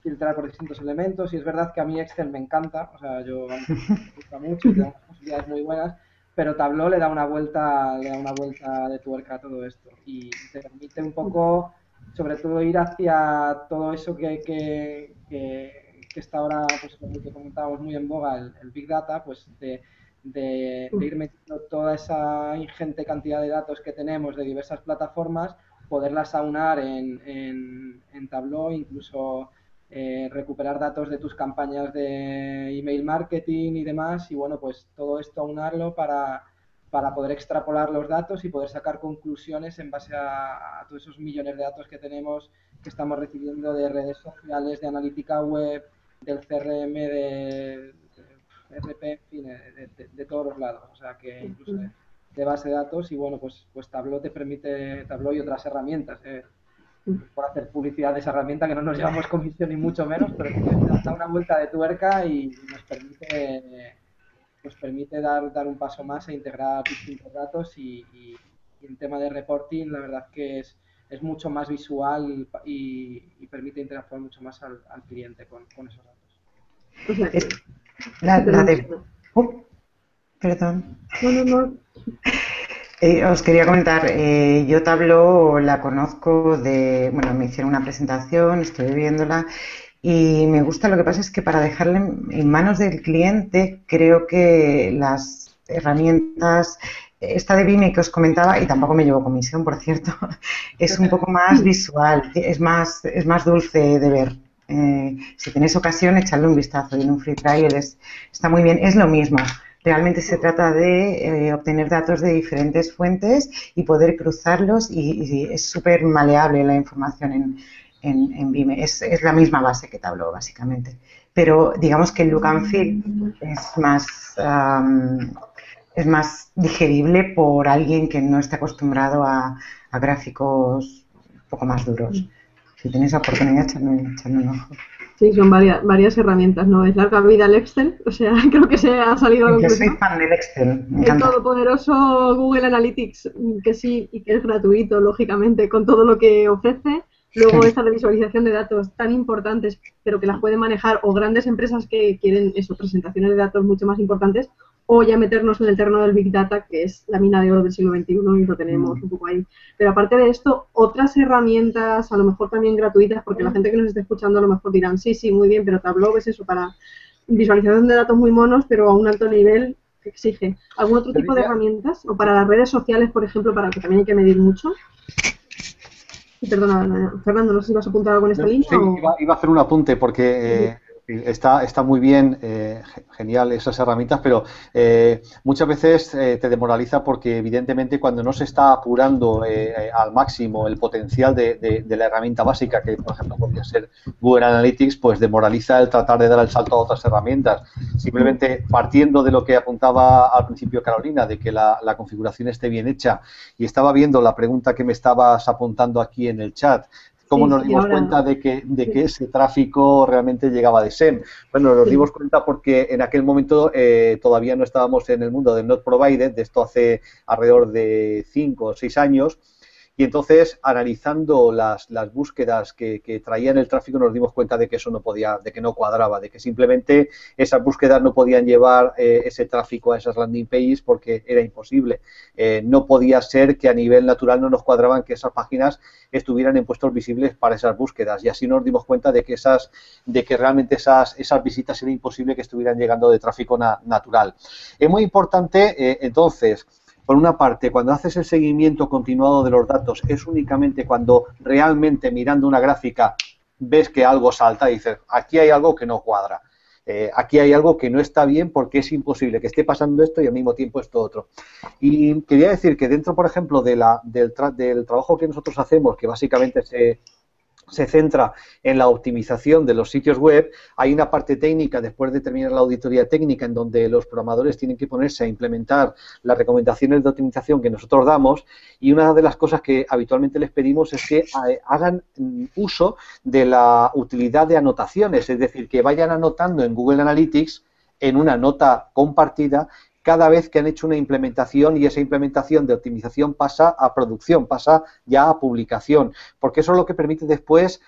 filtrar por distintos elementos, y es verdad que a mí Excel me encanta, o sea, me gusta mucho y tengo unas posibilidades muy buenas, pero Tableau le da una vuelta de tuerca a todo esto y te permite un poco, sobre todo, ir hacia todo eso que está ahora, pues como que comentábamos, muy en boga, el Big Data, pues de ir metiendo toda esa ingente cantidad de datos que tenemos de diversas plataformas, poderlas aunar en Tableau, incluso recuperar datos de tus campañas de email marketing y demás, y bueno, pues todo esto aunarlo para poder extrapolar los datos y poder sacar conclusiones en base a todos esos millones de datos que tenemos, que estamos recibiendo de redes sociales, de analítica web, del CRM, de RP, en fin, de todos los lados, o sea que incluso de base de datos. Y bueno, pues Tableau te permite, Tableau y otras herramientas, por hacer publicidad de esa herramienta, que no nos llevamos comisión ni mucho menos, pero que da una vuelta de tuerca y nos permite dar un paso más e integrar distintos datos y en tema de reporting la verdad que es mucho más visual y permite interactuar mucho más al cliente con esos datos. O sea, Perdón. No. Os quería comentar, yo Tableau la conozco bueno, me hicieron una presentación, estoy viéndola y me gusta. Lo que pasa es que para dejarla en manos del cliente, creo que las herramientas, esta de Vime que os comentaba, y tampoco me llevo comisión, por cierto, es un poco más visual, es más dulce de ver. Si tenéis ocasión, echadle un vistazo, y en un free trial está muy bien. Es lo mismo. Realmente se trata de obtener datos de diferentes fuentes y poder cruzarlos, y es súper maleable la información en Vime. Es la misma base que Tableau, básicamente. Pero digamos que el look and feel es más digerible por alguien que no está acostumbrado a gráficos un poco más duros. Si tenéis la oportunidad, echadle un ojo. Sí, son varias herramientas, ¿no? Es larga vida el Excel, o sea, creo que se ha salido a la conclusión. Yo soy fan del Excel, me El encanta. todopoderoso Google Analytics, que sí, y que es gratuito, lógicamente, con todo lo que ofrece, Luego esta de visualización de datos tan importantes, pero que las pueden manejar o grandes empresas que quieren eso, presentaciones de datos mucho más importantes, o ya meternos en el terreno del Big Data, que es la mina de oro del siglo XXI y lo tenemos un poco ahí. Pero aparte de esto, otras herramientas, a lo mejor también gratuitas, porque la gente que nos esté escuchando a lo mejor dirán, sí, sí, muy bien, pero Tableau es eso para visualización de datos muy monos, pero a un alto nivel que exige. ¿Algún otro tipo de herramientas? O para las redes sociales, por ejemplo, para que también hay que medir mucho. Perdona, Fernando, no sé si vas a apuntar algo en esta línea. Sí, iba a hacer un apunte porque está muy bien, genial esas herramientas, pero muchas veces te demoraliza porque evidentemente cuando no se está apurando al máximo el potencial de la herramienta básica, que por ejemplo podría ser Google Analytics, pues demoraliza el tratar de dar el salto a otras herramientas. Simplemente partiendo de lo que apuntaba al principio Carolina, de que la configuración esté bien hecha, y estaba viendo la pregunta que me estabas apuntando aquí en el chat, ¿cómo nos dimos cuenta de que ese tráfico realmente llegaba de SEM? Bueno, nos dimos cuenta porque en aquel momento todavía no estábamos en el mundo de Not Provided, de esto hace alrededor de 5 o 6 años, y entonces, analizando las búsquedas que traían el tráfico, nos dimos cuenta de que eso no podía, de que no cuadraba, de que simplemente esas búsquedas no podían llevar ese tráfico a esas landing pages porque era imposible. No podía ser que a nivel natural no nos cuadraban que esas páginas estuvieran en puestos visibles para esas búsquedas, y así nos dimos cuenta de que realmente esas visitas era imposible que estuvieran llegando de tráfico natural. Es muy importante, entonces, por una parte, cuando haces el seguimiento continuado de los datos, es únicamente cuando realmente mirando una gráfica ves que algo salta y dices, aquí hay algo que no cuadra, aquí hay algo que no está bien porque es imposible que esté pasando esto y al mismo tiempo esto otro. Y quería decir que dentro, por ejemplo, del trabajo que nosotros hacemos, que básicamente se centra en la optimización de los sitios web, hay una parte técnica después de terminar la auditoría técnica en donde los programadores tienen que ponerse a implementar las recomendaciones de optimización que nosotros damos, y una de las cosas que habitualmente les pedimos es que hagan uso de la utilidad de anotaciones, es decir, que vayan anotando en Google Analytics en una nota compartida cada vez que han hecho una implementación, y esa implementación de optimización pasa a producción, pasa ya a publicación, porque eso es lo que permite después,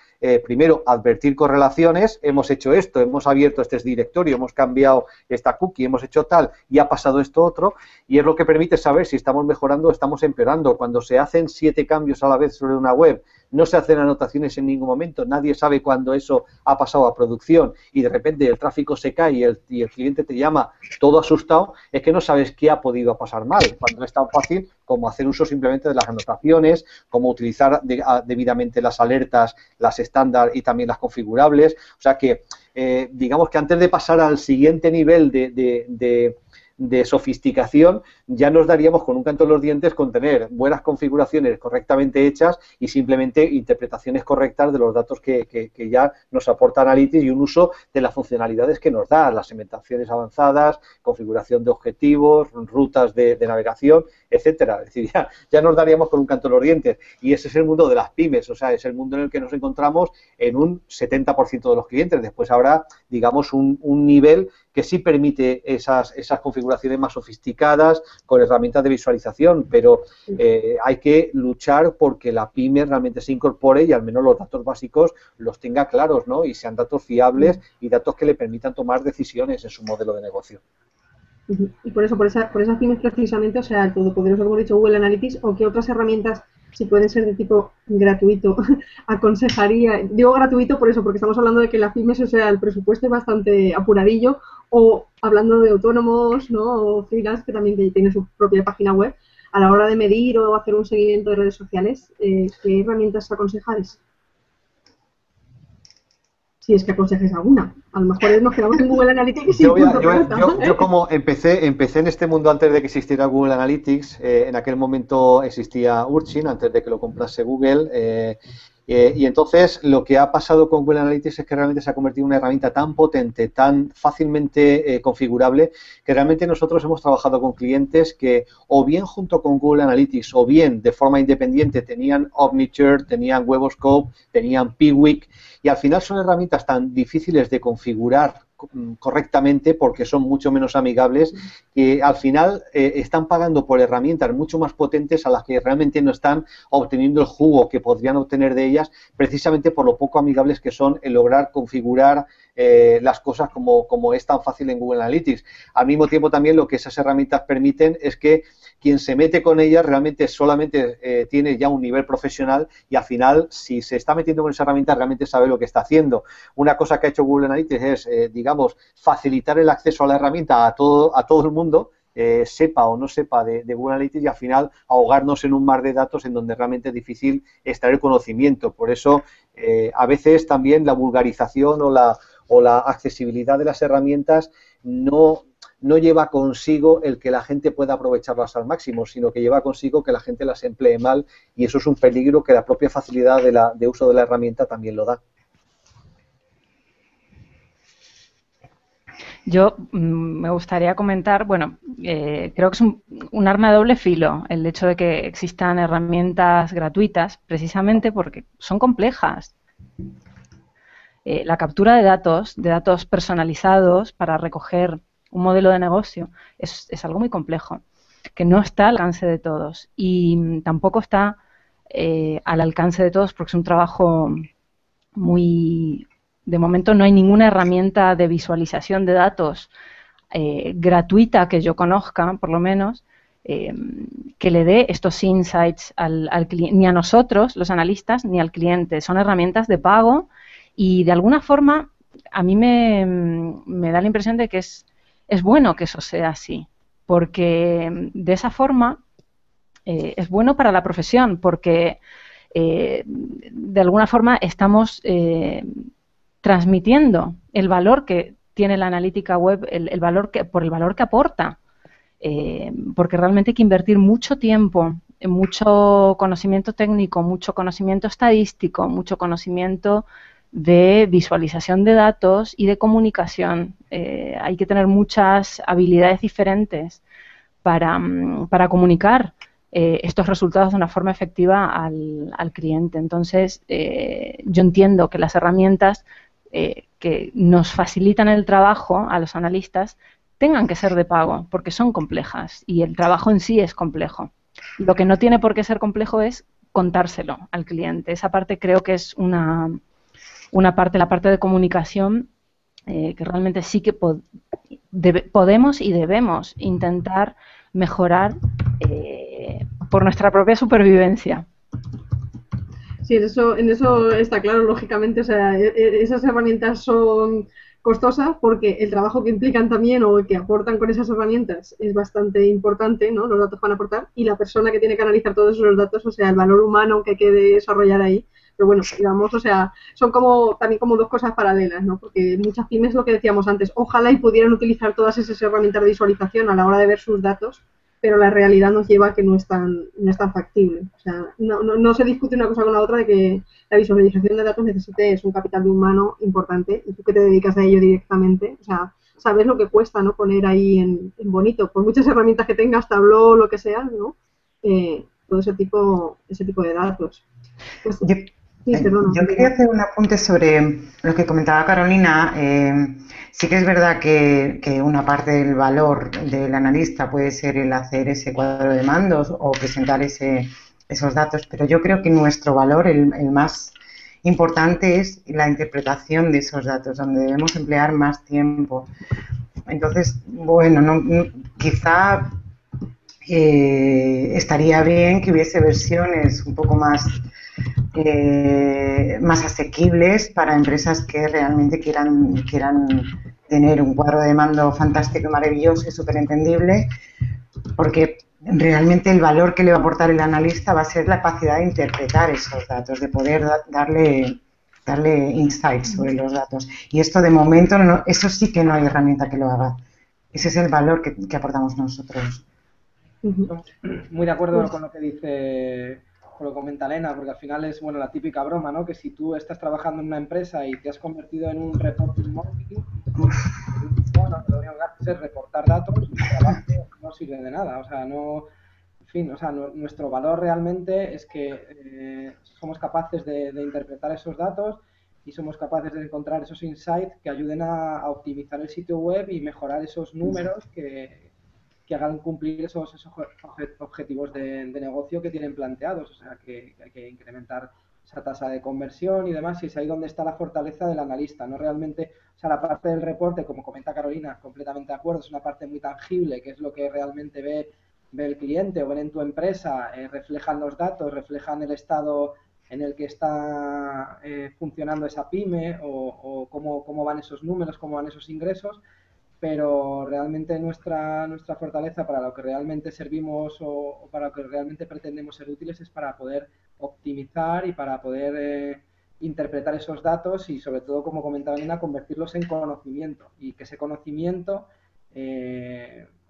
primero, advertir correlaciones, hemos hecho esto, hemos abierto este directorio, hemos cambiado esta cookie, hemos hecho tal y ha pasado esto otro, y es lo que permite saber si estamos mejorando o estamos empeorando. Cuando se hacen 7 cambios a la vez sobre una web, no se hacen anotaciones en ningún momento, nadie sabe cuándo eso ha pasado a producción y de repente el tráfico se cae y el cliente te llama todo asustado, es que no sabes qué ha podido pasar mal, cuando es tan fácil como hacer uso simplemente de las anotaciones, como utilizar debidamente las alertas, las estándar y también las configurables. O sea que, digamos que antes de pasar al siguiente nivel de sofisticación, ya nos daríamos con un canto en los dientes con tener buenas configuraciones correctamente hechas y simplemente interpretaciones correctas de los datos que ya nos aporta Analytics y un uso de las funcionalidades que nos da, las segmentaciones avanzadas, configuración de objetivos, rutas de navegación, etcétera. Es decir, ya nos daríamos con un canto en los dientes, y ese es el mundo de las pymes, o sea, es el mundo en el que nos encontramos en un 70% de los clientes. Después habrá, digamos, un nivel que sí permite esas configuraciones más sofisticadas con herramientas de visualización, pero hay que luchar porque la pyme realmente se incorpore y al menos los datos básicos los tenga claros, ¿no? Y sean datos fiables y datos que le permitan tomar decisiones en su modelo de negocio. Y por eso, por esas pymes precisamente, o sea, el todopoderoso, como he dicho, Google Analytics, o qué otras herramientas, si pueden ser de tipo gratuito, aconsejaría. Digo gratuito por eso, porque estamos hablando de que las pymes, o sea, el presupuesto es bastante apuradillo, o hablando de autónomos, ¿no? O freelance, que también tienen su propia página web, a la hora de medir o hacer un seguimiento de redes sociales, ¿qué herramientas aconsejáis? Si es que aconsejes alguna. A lo mejor nos quedamos en Google Analytics y yo como empecé en este mundo antes de que existiera Google Analytics, en aquel momento existía Urchin, antes de que lo comprase Google, y entonces lo que ha pasado con Google Analytics es que realmente se ha convertido en una herramienta tan potente, tan fácilmente configurable, que realmente nosotros hemos trabajado con clientes que o bien junto con Google Analytics o bien de forma independiente tenían Omniture, tenían Weboscope, tenían Piwik, y al final son herramientas tan difíciles de configurar correctamente porque son mucho menos amigables, que al final están pagando por herramientas mucho más potentes a las que realmente no están obteniendo el jugo que podrían obtener de ellas, precisamente por lo poco amigables que son en lograr configurar las cosas como es tan fácil en Google Analytics. Al mismo tiempo también lo que esas herramientas permiten es que quien se mete con ellas realmente solamente tiene ya un nivel profesional y al final si se está metiendo con esa herramienta realmente sabe lo que está haciendo. Una cosa que ha hecho Google Analytics es, digamos, facilitar el acceso a la herramienta a todo el mundo, sepa o no sepa de Google Analytics, y al final ahogarnos en un mar de datos en donde realmente es difícil extraer conocimiento. Por eso a veces también la vulgarización o la accesibilidad de las herramientas no lleva consigo el que la gente pueda aprovecharlas al máximo, sino que lleva consigo que la gente las emplee mal, y eso es un peligro que la propia facilidad de uso de la herramienta también lo da. Yo me gustaría comentar, bueno, creo que es un arma de doble filo el hecho de que existan herramientas gratuitas, precisamente porque son complejas. La captura de datos personalizados para recoger un modelo de negocio es algo muy complejo, que no está al alcance de todos y tampoco está al alcance de todos porque es un trabajo muy... De momento no hay ninguna herramienta de visualización de datos gratuita que yo conozca, por lo menos, que le dé estos insights al cliente, ni a nosotros, los analistas, ni al cliente. Son herramientas de pago y de alguna forma a mí me da la impresión de que es bueno que eso sea así, porque de esa forma es bueno para la profesión, porque de alguna forma estamos transmitiendo el valor que tiene la analítica web, por el valor que aporta, porque realmente hay que invertir mucho tiempo, mucho conocimiento técnico, mucho conocimiento estadístico, mucho conocimiento de visualización de datos y de comunicación. Hay que tener muchas habilidades diferentes para comunicar estos resultados de una forma efectiva al cliente. Entonces, yo entiendo que las herramientas que nos facilitan el trabajo a los analistas tengan que ser de pago, porque son complejas y el trabajo en sí es complejo. Lo que no tiene por qué ser complejo es contárselo al cliente. Esa parte creo que es una parte, la parte de comunicación, que realmente sí que podemos y debemos intentar mejorar por nuestra propia supervivencia. Sí, en eso está claro, lógicamente. O sea, esas herramientas son costosas porque el trabajo que implican también o que aportan con esas herramientas es bastante importante, ¿no? Los datos van a aportar y la persona que tiene que analizar todos esos datos, o sea, el valor humano que hay que desarrollar ahí. Pero bueno, digamos, o sea, son también como dos cosas paralelas, ¿no? Porque muchas pymes, lo que decíamos antes, ojalá y pudieran utilizar todas esas herramientas de visualización a la hora de ver sus datos, pero la realidad nos lleva a que no es tan factible. O sea, no se discute una cosa con la otra de que la visualización de datos necesite un capital de humano importante, y tú que te dedicas a ello directamente, o sea, sabes lo que cuesta, ¿no? Poner ahí en bonito, por muchas herramientas que tengas, Tableau, lo que sea, ¿no? Todo ese tipo de datos. Pues, sí, perdona. Yo quería hacer un apunte sobre lo que comentaba Carolina. Sí que es verdad que una parte del valor del analista puede ser el hacer ese cuadro de mandos o presentar esos datos, pero yo creo que nuestro valor, el más importante, es la interpretación de esos datos, donde debemos emplear más tiempo. Entonces, bueno, quizá estaría bien que hubiese versiones un poco más asequibles para empresas que realmente quieran tener un cuadro de mando fantástico y maravilloso y súper entendible, porque realmente el valor que le va a aportar el analista va a ser la capacidad de interpretar esos datos, de poder darle insights sobre los datos. Y esto de momento, eso sí que no hay herramienta que lo haga. Ese es el valor que aportamos nosotros. Muy de acuerdo con lo que dice, con lo que comenta Elena, porque al final es la típica broma, ¿no? Que si tú estás trabajando en una empresa y te has convertido en un reporting monkey, lo único que haces es reportar datos y tu trabajo no sirve de nada. O sea, nuestro valor realmente es que somos capaces de interpretar esos datos y somos capaces de encontrar esos insights que ayuden a optimizar el sitio web y mejorar esos números que hagan cumplir esos objetivos de negocio que tienen planteados. O sea, que hay que incrementar esa tasa de conversión y demás, y es ahí donde está la fortaleza del analista, no realmente, o sea, la parte del reporte, como comenta Carolina, completamente de acuerdo, es una parte muy tangible, que es lo que realmente ve el cliente o ven en tu empresa, reflejan los datos, reflejan el estado en el que está funcionando esa pyme o cómo van esos números, cómo van esos ingresos, pero realmente nuestra fortaleza para lo que realmente servimos o para lo que realmente pretendemos ser útiles es para poder optimizar y para poder interpretar esos datos y sobre todo, como comentaba Elena, convertirlos en conocimiento y que ese conocimiento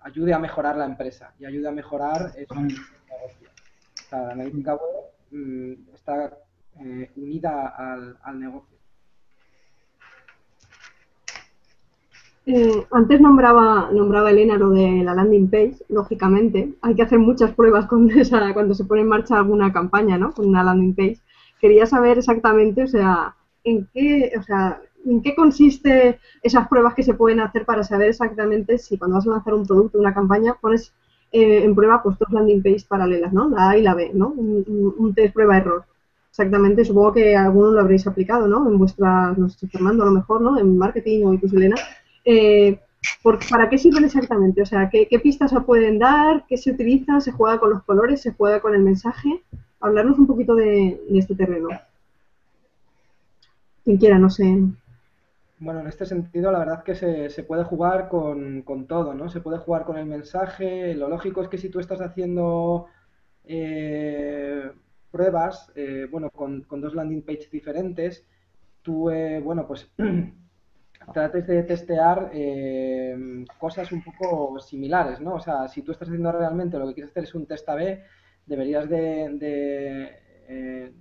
ayude a mejorar la empresa y ayude a mejorar su negocio. O sea, la analítica web está unida al negocio. Antes nombraba Elena lo de la landing page, lógicamente. Hay que hacer muchas pruebas con esa, cuando se pone en marcha alguna campaña, ¿no? Con una landing page. Quería saber exactamente, o sea, en qué consiste esas pruebas que se pueden hacer para saber exactamente si cuando vas a lanzar un producto, una campaña, pones en prueba pues 2 landing pages paralelas, ¿no? La A y la B, ¿no? Un test prueba-error. Exactamente, supongo que alguno lo habréis aplicado, ¿no? En vuestras, no sé, Fernando, a lo mejor, ¿no? En marketing o incluso Elena. ¿Para qué sirven exactamente? O sea, ¿qué pistas se pueden dar? ¿Qué se utiliza? ¿Se juega con los colores? ¿Se juega con el mensaje? Hablarnos un poquito de este terreno. Quien quiera, no sé. Bueno, en este sentido, la verdad que se puede jugar con todo, ¿no? Se puede jugar con el mensaje. Lo lógico es que si tú estás haciendo pruebas, bueno, con 2 landing pages diferentes, tú, bueno, pues trates de testear cosas un poco similares, ¿no? O sea, si tú estás haciendo realmente lo que quieres hacer es un test A/B, deberías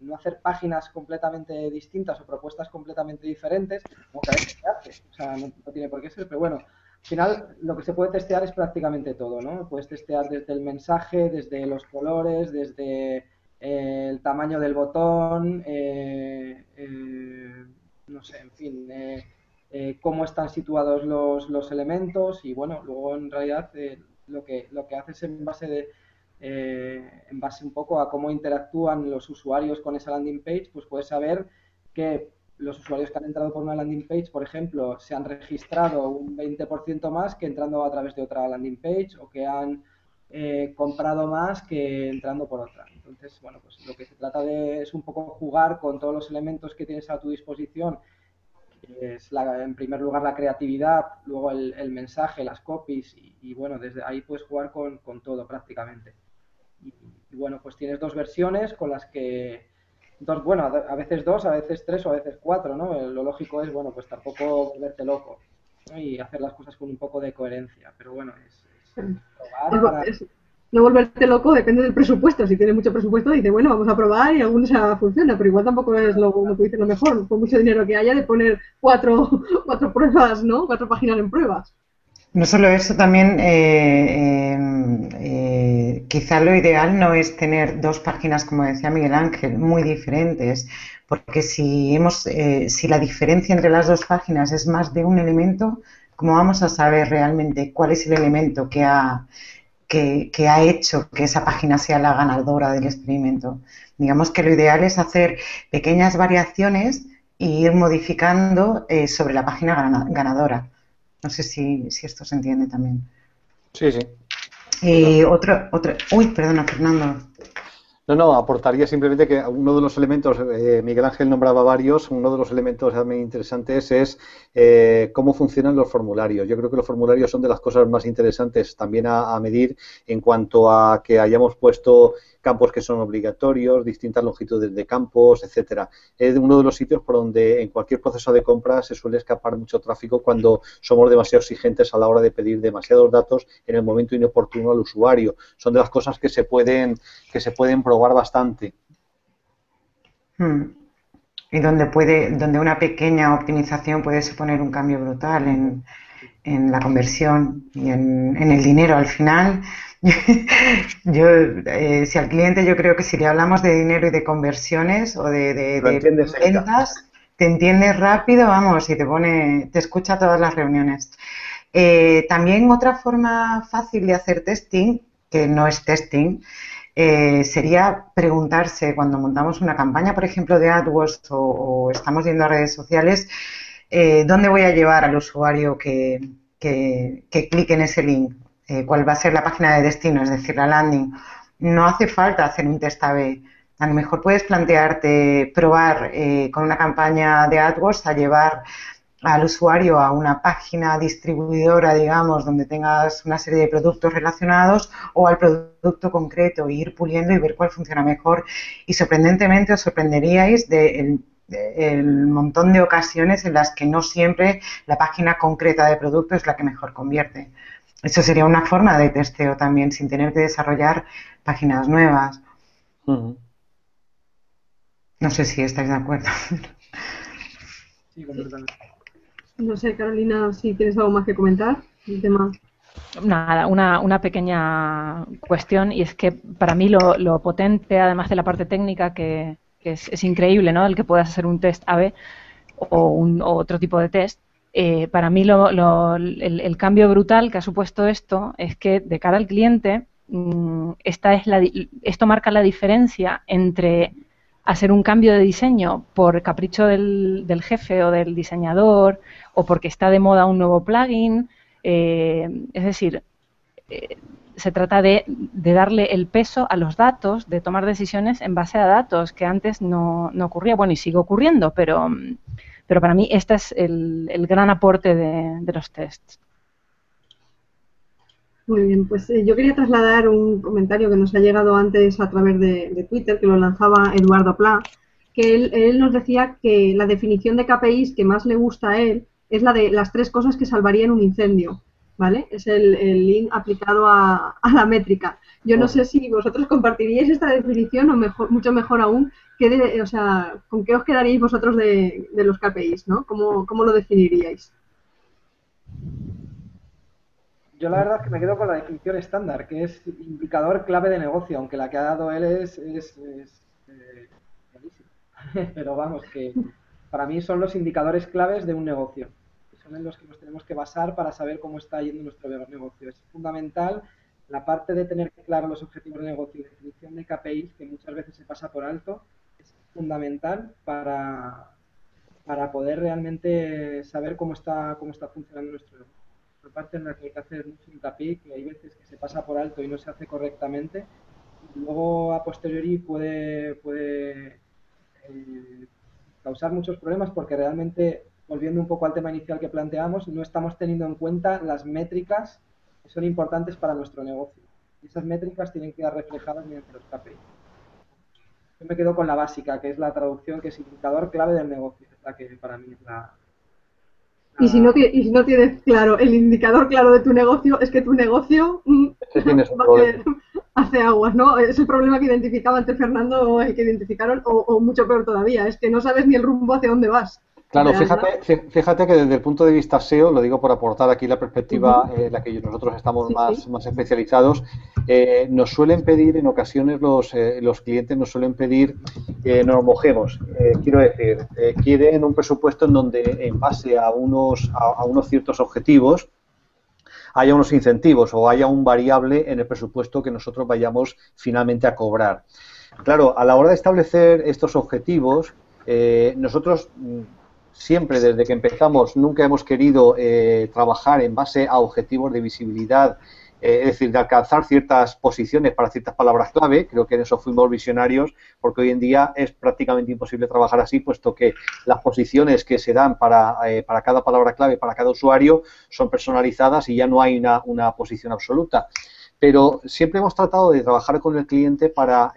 no hacer páginas completamente distintas o propuestas completamente diferentes, aunque a veces se hace, o sea, no tiene por qué ser, pero bueno, al final lo que se puede testear es prácticamente todo, ¿no? Puedes testear desde el mensaje, desde los colores, desde el tamaño del botón, no sé, en fin, cómo están situados los elementos y bueno, luego en realidad lo que haces en base un poco a cómo interactúan los usuarios con esa landing page, pues puedes saber que los usuarios que han entrado por una landing page, por ejemplo, se han registrado un 20% más que entrando a través de otra landing page o que han comprado más que entrando por otra. Entonces, bueno, pues lo que se trata es un poco jugar con todos los elementos que tienes a tu disposición. Es en primer lugar la creatividad, luego el mensaje, las copies y bueno, desde ahí puedes jugar con todo prácticamente. Y bueno, pues tienes 2 versiones con las que, bueno, a veces 2, a veces 3 o a veces 4, ¿no? Lo lógico es, bueno, pues tampoco volverte loco, ¿no? Y hacer las cosas con un poco de coherencia, pero bueno, es probar para... No volverte loco depende del presupuesto. Si tienes mucho presupuesto, dices, bueno, vamos a probar y algunos funciona, pero igual tampoco es lo que dices lo mejor, por mucho dinero que haya, de poner 4 pruebas, ¿no? 4 páginas en pruebas. No solo eso, también quizá lo ideal no es tener 2 páginas, como decía Miguel Ángel, muy diferentes, porque si la diferencia entre las 2 páginas es más de un elemento, ¿cómo vamos a saber realmente cuál es el elemento que ha hecho que esa página sea la ganadora del experimento? Digamos que lo ideal es hacer pequeñas variaciones e ir modificando sobre la página ganadora. No sé si esto se entiende también. Sí, sí. Uy, perdona, Fernando. No, aportaría simplemente que uno de los elementos, Miguel Ángel nombraba varios, uno de los elementos también interesantes es cómo funcionan los formularios. Yo creo que los formularios son de las cosas más interesantes también a medir en cuanto a que hayamos puesto campos que son obligatorios, distintas longitudes de campos, etcétera. Es uno de los sitios por donde en cualquier proceso de compra se suele escapar mucho tráfico cuando somos demasiado exigentes a la hora de pedir demasiados datos en el momento inoportuno al usuario. Son de las cosas que se pueden probar bastante. Y donde una pequeña optimización puede suponer un cambio brutal en la conversión y en el dinero al final. Yo creo que si le hablamos de dinero y de conversiones o de ventas, te entiende rápido, vamos, y te escucha todas las reuniones. También otra forma fácil de hacer testing, que no es testing, sería preguntarse cuando montamos una campaña, por ejemplo, de AdWords o estamos viendo a redes sociales, ¿dónde voy a llevar al usuario que clique en ese link? ¿Cuál va a ser la página de destino, es decir, la landing? No hace falta hacer un test A/B. A lo mejor puedes plantearte probar con una campaña de AdWords a llevar al usuario a una página distribuidora, digamos, donde tengas una serie de productos relacionados o al producto concreto, e ir puliendo y ver cuál funciona mejor. Y sorprendentemente os sorprenderíais del montón de ocasiones en las que no siempre la página concreta de producto es la que mejor convierte. Eso sería una forma de testeo también, sin tener que desarrollar páginas nuevas. Ujú. No sé si estáis de acuerdo. Sí, completamente. No sé, Carolina, si tienes algo más que comentar el tema. Nada, una pequeña cuestión, y es que para mí lo potente, además de la parte técnica, que es increíble, ¿no? El que puedas hacer un test A/B o otro tipo de test. Para mí el cambio brutal que ha supuesto esto es que de cara al cliente esto marca la diferencia entre hacer un cambio de diseño por capricho del jefe o del diseñador o porque está de moda un nuevo plugin. Es decir, se trata de darle el peso a los datos, de tomar decisiones en base a datos, que antes no ocurría. Bueno, y sigue ocurriendo, pero para mí este es el gran aporte de los tests. Muy bien, pues yo quería trasladar un comentario que nos ha llegado antes a través de Twitter, que lo lanzaba Eduardo Pla, que él nos decía que la definición de KPIs que más le gusta a él es la de las 3 cosas que salvarían un incendio, ¿vale? Es el link aplicado a la métrica. Yo no sé si vosotros compartiríais esta definición o mucho mejor aún, o sea, ¿con qué os quedaríais vosotros de los KPIs, ¿no? ¿Cómo lo definiríais? Yo la verdad es que me quedo con la definición estándar, que es indicador clave de negocio, aunque la que ha dado él es buenísima. Pero vamos, que para mí son los indicadores claves de un negocio. Son en los que nos tenemos que basar para saber cómo está yendo nuestro negocio. Es fundamental la parte de tener claro los objetivos de negocio y definición de KPIs, que muchas veces se pasa por alto, es fundamental para poder realmente saber cómo está funcionando nuestro negocio. Por parte en la que hay que hacer mucho hincapié, que hay veces que se pasa por alto y no se hace correctamente, y luego a posteriori puede causar muchos problemas porque realmente, volviendo un poco al tema inicial que planteamos, no estamos teniendo en cuenta las métricas que son importantes para nuestro negocio. Y esas métricas tienen que quedar reflejadas mediante los KPI. Yo me quedo con la básica, que es la traducción, que es indicador clave del negocio, es la que para mí es la... Y si no tienes claro el indicador claro de tu negocio, es que tu negocio hace aguas, ¿no? Es el problema que identificaba antes Fernando, o el que identificaron, o mucho peor todavía, es que no sabes ni el rumbo hacia dónde vas. Claro, fíjate que desde el punto de vista SEO, lo digo por aportar aquí la perspectiva en la que nosotros estamos más especializados, nos suelen pedir en ocasiones los clientes nos suelen pedir que nos mojemos. Quiero decir, quieren un presupuesto en donde en base a unos ciertos objetivos haya unos incentivos o haya un variable en el presupuesto que nosotros vayamos finalmente a cobrar. Claro, a la hora de establecer estos objetivos, nosotros siempre desde que empezamos nunca hemos querido trabajar en base a objetivos de visibilidad, es decir, de alcanzar ciertas posiciones para ciertas palabras clave. Creo que en eso fuimos visionarios, porque hoy en día es prácticamente imposible trabajar así, puesto que las posiciones que se dan para cada palabra clave, para cada usuario, son personalizadas y ya no hay una posición absoluta. Pero siempre hemos tratado de trabajar con el cliente para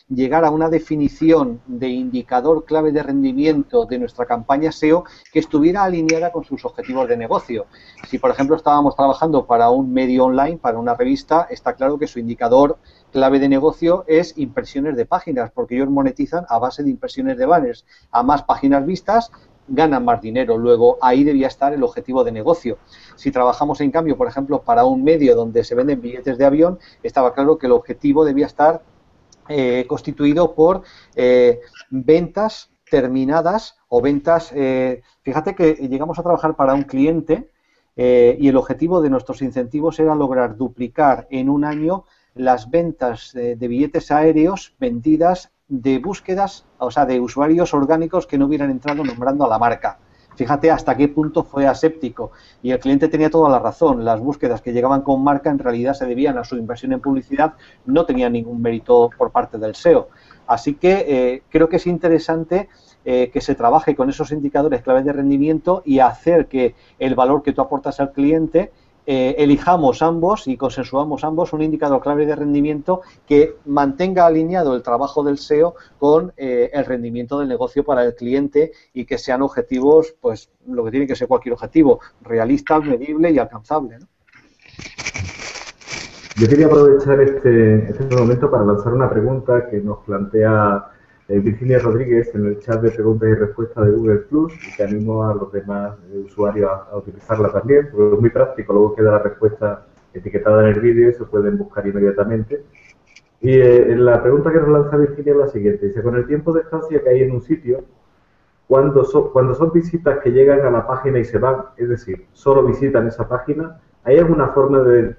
llegar a una definición de indicador clave de rendimiento de nuestra campaña SEO que estuviera alineada con sus objetivos de negocio. Si, por ejemplo, estábamos trabajando para un medio online, para una revista, está claro que su indicador clave de negocio es impresiones de páginas, porque ellos monetizan a base de impresiones de banners. A más páginas vistas, ganan más dinero. Luego, ahí debía estar el objetivo de negocio. Si trabajamos, en cambio, por ejemplo, para un medio donde se venden billetes de avión, estaba claro que el objetivo debía estar constituido por ventas terminadas o ventas. Fíjate que llegamos a trabajar para un cliente y el objetivo de nuestros incentivos era lograr duplicar en un año las ventas de billetes aéreos vendidas de búsquedas, o sea, de usuarios orgánicos que no hubieran entrado nombrando a la marca. Fíjate hasta qué punto fue aséptico. Y el cliente tenía toda la razón. Las búsquedas que llegaban con marca en realidad se debían a su inversión en publicidad, no tenían ningún mérito por parte del SEO. Así que creo que es interesante que se trabaje con esos indicadores claves de rendimiento y hacer que el valor que tú aportas al cliente elijamos ambos y consensuamos ambos un indicador clave de rendimiento que mantenga alineado el trabajo del SEO con el rendimiento del negocio para el cliente y que sean objetivos, pues lo que tiene que ser cualquier objetivo, realista, medible y alcanzable, ¿no? Yo quería aprovechar este momento para lanzar una pregunta que nos plantea Virginia Rodríguez en el chat de preguntas y respuestas de Google Plus, y que animo a los demás usuarios a utilizarla también, porque es muy práctico. Luego queda la respuesta etiquetada en el vídeo y se pueden buscar inmediatamente. Y la pregunta que nos lanza Virginia es la siguiente. Dice, con el tiempo de estancia que hay en un sitio, cuando son visitas que llegan a la página y se van, es decir, solo visitan esa página, ¿hay alguna forma de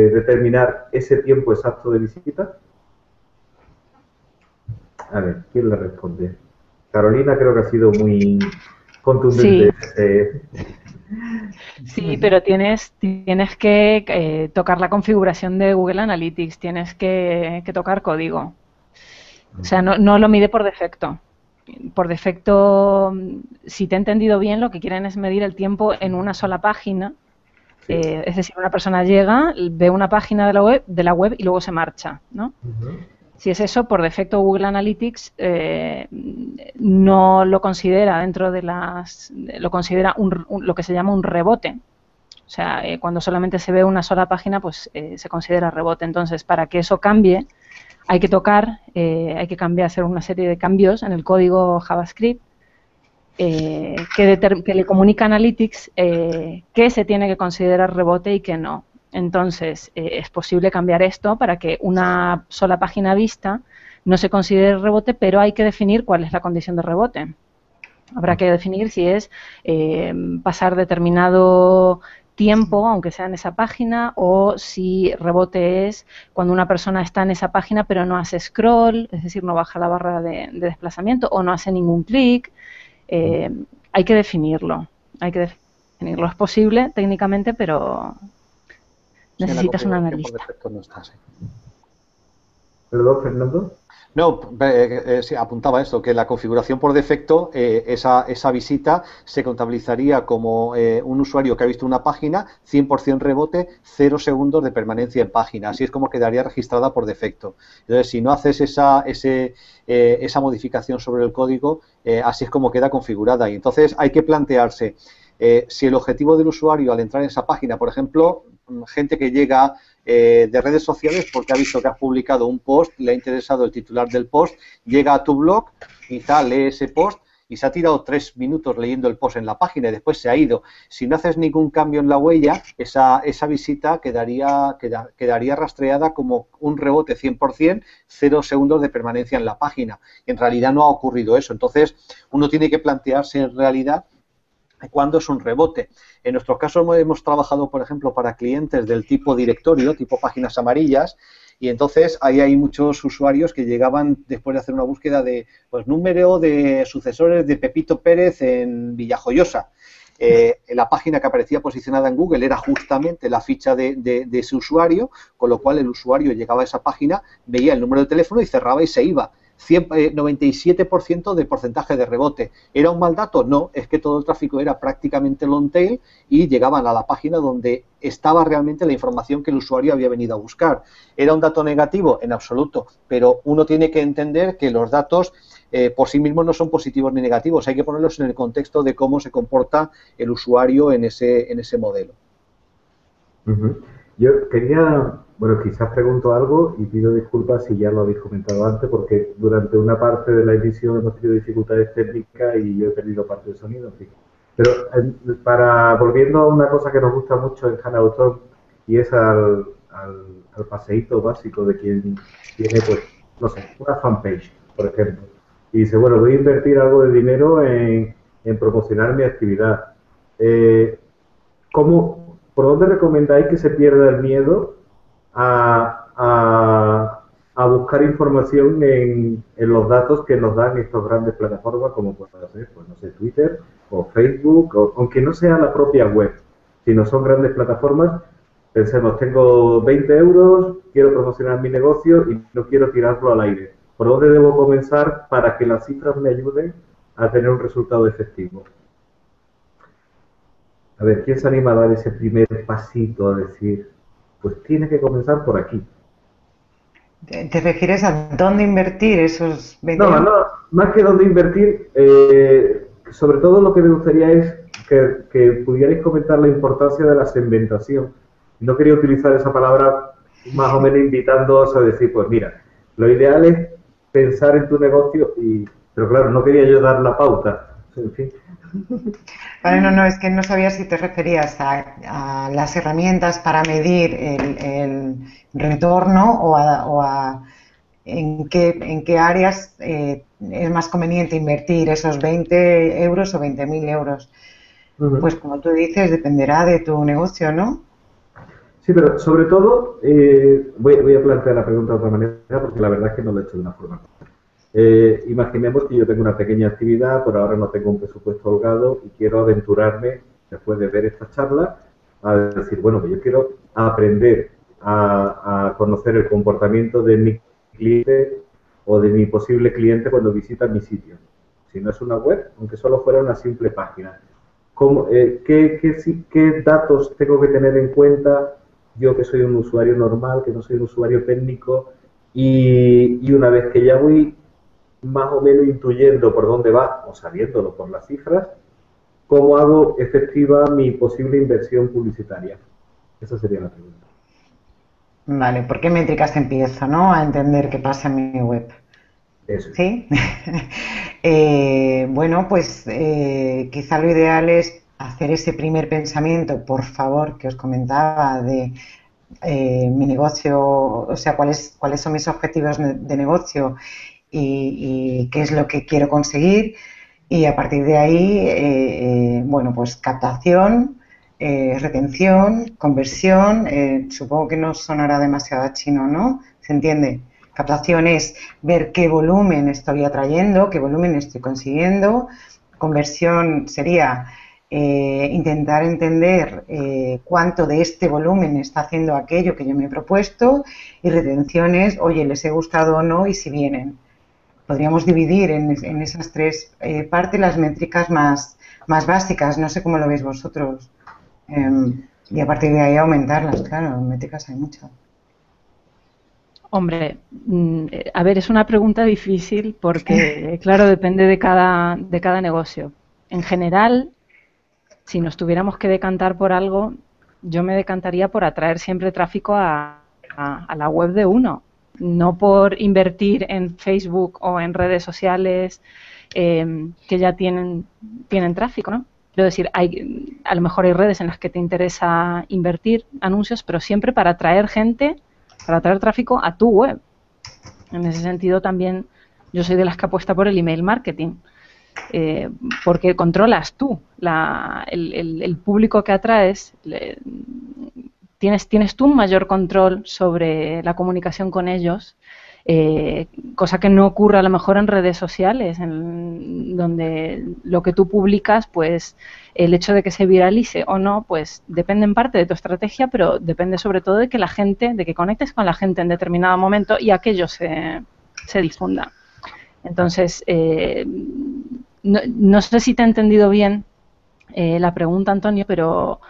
determinar ese tiempo exacto de visita? A ver, ¿quién le responde? Carolina creo que ha sido muy contundente. Sí, pero tienes que tocar la configuración de Google Analytics, tienes que tocar código. O sea, no lo mide por defecto. Por defecto, si te he entendido bien, lo que quieren es medir el tiempo en una sola página. Sí. Es decir, una persona llega, ve una página de la web y luego se marcha, ¿no? Si es eso, por defecto Google Analytics no lo considera dentro de lo considera lo que se llama un rebote. O sea, cuando solamente se ve una sola página, pues se considera rebote. Entonces, para que eso cambie, hay que hacer una serie de cambios en el código JavaScript que le comunica a Analytics qué se tiene que considerar rebote y qué no. Entonces, es posible cambiar esto para que una sola página vista no se considere rebote, pero hay que definir cuál es la condición de rebote. Habrá que definir si es pasar determinado tiempo, aunque sea en esa página, o si rebote es cuando una persona está en esa página pero no hace scroll, es decir, no baja la barra de desplazamiento o no hace ningún clic. Hay que definirlo. Es posible técnicamente, pero necesitas un analista. No está, sí. ¿Perdón, Fernando? No, sí, apuntaba esto, que la configuración por defecto, esa visita se contabilizaría como un usuario que ha visto una página, 100% rebote, 0 segundos de permanencia en página. Así es como quedaría registrada por defecto. Entonces, si no haces esa modificación sobre el código, así es como queda configurada. Y entonces hay que plantearse si el objetivo del usuario al entrar en esa página, por ejemplo, gente que llega de redes sociales porque ha visto que has publicado un post, le ha interesado el titular del post, llega a tu blog, quizá lee ese post y se ha tirado 3 minutos leyendo el post en la página y después se ha ido. Si no haces ningún cambio en la huella, esa visita quedaría rastreada como un rebote 100%, 0 segundos de permanencia en la página. En realidad no ha ocurrido eso. Entonces, uno tiene que plantearse en realidad cuándo es un rebote. En nuestro caso hemos trabajado, por ejemplo, para clientes del tipo directorio, tipo páginas amarillas, y entonces ahí hay muchos usuarios que llegaban después de hacer una búsqueda de número de sucesores de Pepito Pérez en Villajoyosa. La página que aparecía posicionada en Google era justamente la ficha de ese usuario, con lo cual el usuario llegaba a esa página, veía el número de teléfono y cerraba y se iba. 97% de porcentaje de rebote. ¿Era un mal dato? No, es que todo el tráfico era prácticamente long tail y llegaban a la página donde estaba realmente la información que el usuario había venido a buscar. ¿Era un dato negativo? En absoluto, pero uno tiene que entender que los datos por sí mismos no son positivos ni negativos, hay que ponerlos en el contexto de cómo se comporta el usuario en ese modelo. Yo quería, quizás pregunto algo y pido disculpas si ya lo habéis comentado antes, porque durante una parte de la emisión hemos tenido dificultades técnicas y yo he perdido parte del sonido, en fin. Pero volviendo a una cosa que nos gusta mucho en HANA y es al paseíto básico de quien tiene, una fanpage, por ejemplo. y dice, bueno, voy a invertir algo de dinero en promocionar mi actividad. ¿Por dónde recomendáis que se pierda el miedo a buscar información en los datos que nos dan estas grandes plataformas como puede ser, pues no sé, Twitter o Facebook, aunque no sea la propia web, sino son grandes plataformas? Pensemos, tengo 20 euros, quiero promocionar mi negocio y no quiero tirarlo al aire. ¿Por dónde debo comenzar para que las cifras me ayuden a tener un resultado efectivo? A ver, ¿quién se anima a dar ese primer pasito a decir, pues tiene que comenzar por aquí? ¿Te refieres a dónde invertir esos 20 No, euros? no, más que dónde invertir, sobre todo lo que me gustaría es que pudierais comentar la importancia de la segmentación. No quería utilizar esa palabra más o menos invitándoos a decir, pues mira, lo ideal es pensar en tu negocio, pero claro, no quería yo dar la pauta. En fin. Vale, no, es que no sabía si te referías a las herramientas para medir el retorno en qué áreas es más conveniente invertir esos 20 euros o 20.000 euros. Pues como tú dices, dependerá de tu negocio, ¿no? Sí, pero sobre todo, voy a plantear la pregunta de otra manera porque la verdad es que no lo he hecho de una forma. Imaginemos que yo tengo una pequeña actividad, por ahora no tengo un presupuesto holgado y quiero aventurarme, después de ver esta charla, a decir, bueno, pues yo quiero aprender a conocer el comportamiento de mi cliente o de mi posible cliente cuando visita mi sitio. Si no es una web, aunque solo fuera una simple página. ¿Qué datos tengo que tener en cuenta yo que soy un usuario normal, que no soy un usuario técnico? Y una vez que ya voy más o menos intuyendo por dónde va, o sabiéndolo por las cifras, ¿cómo hago efectiva mi posible inversión publicitaria? Esa sería la pregunta. Vale, ¿por qué métricas empiezo, no? A entender qué pasa en mi web. Eso. ¿Sí? Bueno, pues quizá lo ideal es hacer ese primer pensamiento, por favor, que os comentaba de mi negocio, o sea, cuáles son mis objetivos de negocio y qué es lo que quiero conseguir, y a partir de ahí, bueno, pues captación, retención, conversión, supongo que no sonará demasiado a chino, ¿no? ¿Se entiende? Captación es ver qué volumen estoy atrayendo, qué volumen estoy consiguiendo. Conversión sería intentar entender cuánto de este volumen está haciendo aquello que yo me he propuesto. Y retención es, oye, les he gustado o no y si vienen. Podríamos dividir en esas tres partes las métricas más básicas. No sé cómo lo veis vosotros. Y a partir de ahí aumentarlas, claro, métricas hay muchas. Hombre, a ver, es una pregunta difícil porque, claro, depende de cada negocio. En general, si nos tuviéramos que decantar por algo, yo me decantaría por atraer siempre tráfico a la web de uno, no por invertir en Facebook o en redes sociales que ya tienen tráfico, ¿no? Quiero decir, a lo mejor hay redes en las que te interesa invertir anuncios, pero siempre para atraer gente, para atraer tráfico a tu web. En ese sentido también yo soy de las que apuesta por el email marketing, porque controlas tú el público que atraes, tienes tú un mayor control sobre la comunicación con ellos, cosa que no ocurre a lo mejor en redes sociales, donde lo que tú publicas, pues el hecho de que se viralice o no, pues depende en parte de tu estrategia, pero depende sobre todo de que conectes con la gente en determinado momento y aquello se difunda. Entonces, no sé si te he entendido bien la pregunta, Antonio, pero